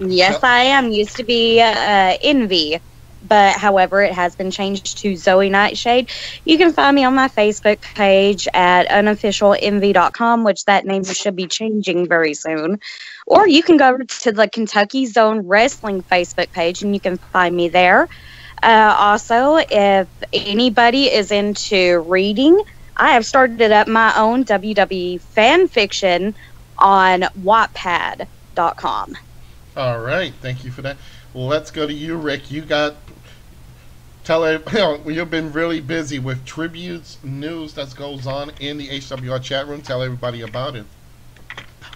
Yes, I am. Used to be Envy, but however, it has been changed to Zoe Nightshade. You can find me on my Facebook page at unofficialenvy.com, which that name should be changing very soon. Or you can go to the Kentucky Zone Wrestling Facebook page, and you can find me there. Also, if anybody is into reading, I have started up my own WWE fan fiction on Wattpad.com. All right. Thank you for that. Well, let's go to you, Rick. You've been really busy with tributes, news that goes on in the HWR chat room. Tell everybody about it.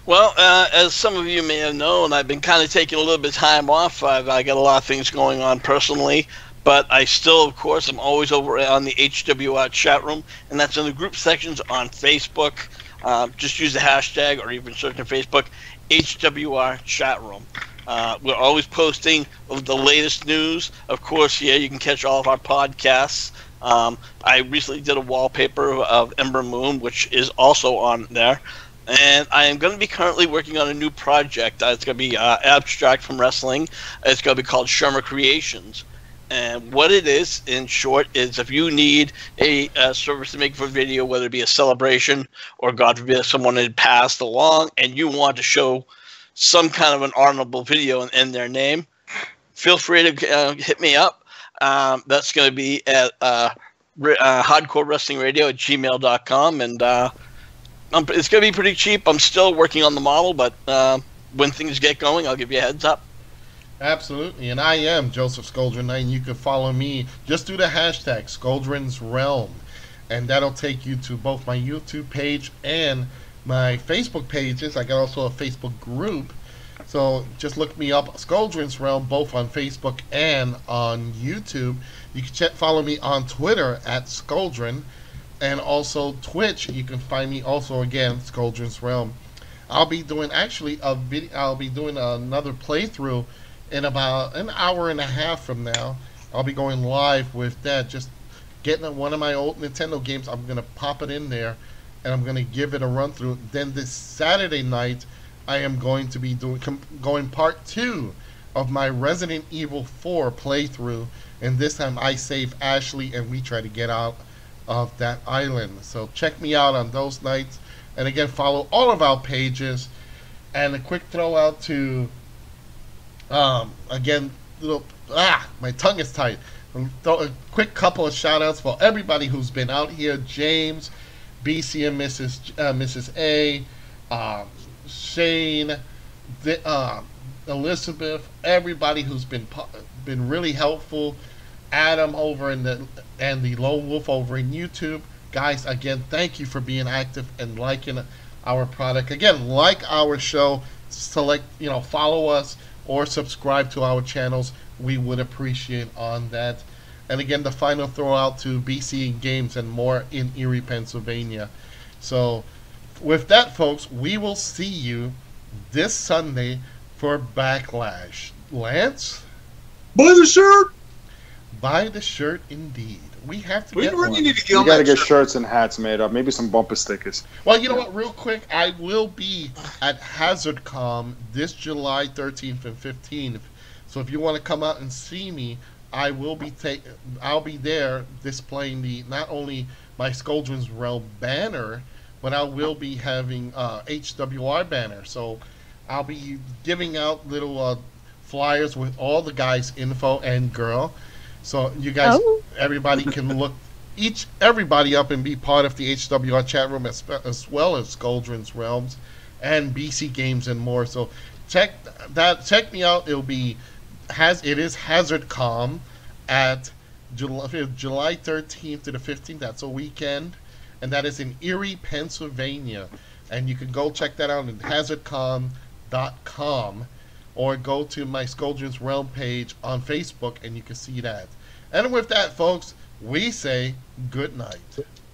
Well, as some of you may have known, I've been kind of taking a little bit of time off. I got a lot of things going on personally, but I still, of course, I'm always over on the HWR chat room, and that's in the group sections on Facebook. Just use the hashtag or even search on Facebook, HWR chat room. We're always posting the latest news. Of course, yeah, you can catch all of our podcasts. I recently did a wallpaper of Ember Moon, which is also on there. And I am going to be currently working on a new project. It's going to be abstract from wrestling. It's going to be called Shermer Creations. And what it is, in short, is if you need a service to make for video, whether it be a celebration or, God forbid, someone had passed along and you want to show some kind of an honorable video in their name, feel free to hit me up. That's going to be at hardcorewrestlingradio@gmail.com. And it's going to be pretty cheap. I'm still working on the model, but when things get going, I'll give you a heads up. Absolutely, and I am Joseph Skoldrin, and you can follow me. Just do the hashtag Skoldrin's Realm, and that'll take you to both my YouTube page and my Facebook pages. I got also a Facebook group, so just look me up, Skoldrin's Realm, both on Facebook and on YouTube. You can follow me on Twitter at Skoldrin, and also Twitch. You can find me also again Skoldrin's Realm. I'll be doing actually a video. I'll be doing another playthrough in about an hour and a half from now. I'll be going live with that, just getting one of my old Nintendo games. I'm going to pop it in there, and I'm going to give it a run through. Then this Saturday night, I am going to be going part 2 of my Resident Evil 4 playthrough, and this time I save Ashley, and we try to get out of that island. So check me out on those nights, and again, follow all of our pages. And a quick throw out to again, my tongue is tight. A quick couple of shout outs for everybody who's been out here: James, BC and Mrs. A, Shane, Elizabeth, everybody who's been really helpful. Adam over in the Lone Wolf over in YouTube. Guys, again, thank you for being active and liking our product. Again, like our show, follow us or subscribe to our channels. We would appreciate on that. And again, the final throw out to BC Games and More in Erie, Pennsylvania. So with that, folks, we will see you this Sunday for Backlash. Lance? Buy the shirt! Buy the shirt, indeed. We have to We get really one. need to get You on gotta that get shirt. shirts and hats made up. Maybe some bumper stickers. Well, you know what? Real quick, I will be at HazardCom this July 13th and 15th. So if you want to come out and see me, I will be I'll be there displaying not only my Skoldrin's Realm banner, but I will be having HWR banner. So I'll be giving out little flyers with all the guys' info and girl. So you guys, everybody can look everybody up and be part of the HWR chat room as well as Skoldrin's Realms and BC Games and More. So check me out. It is HazardCom at July 13th to the 15th. That's a weekend, and that is in Erie, Pennsylvania. And you can go check that out at hazardcom.com. or go to my Skoldrin's Realm page on Facebook, and you can see that. And with that, folks, we say good night.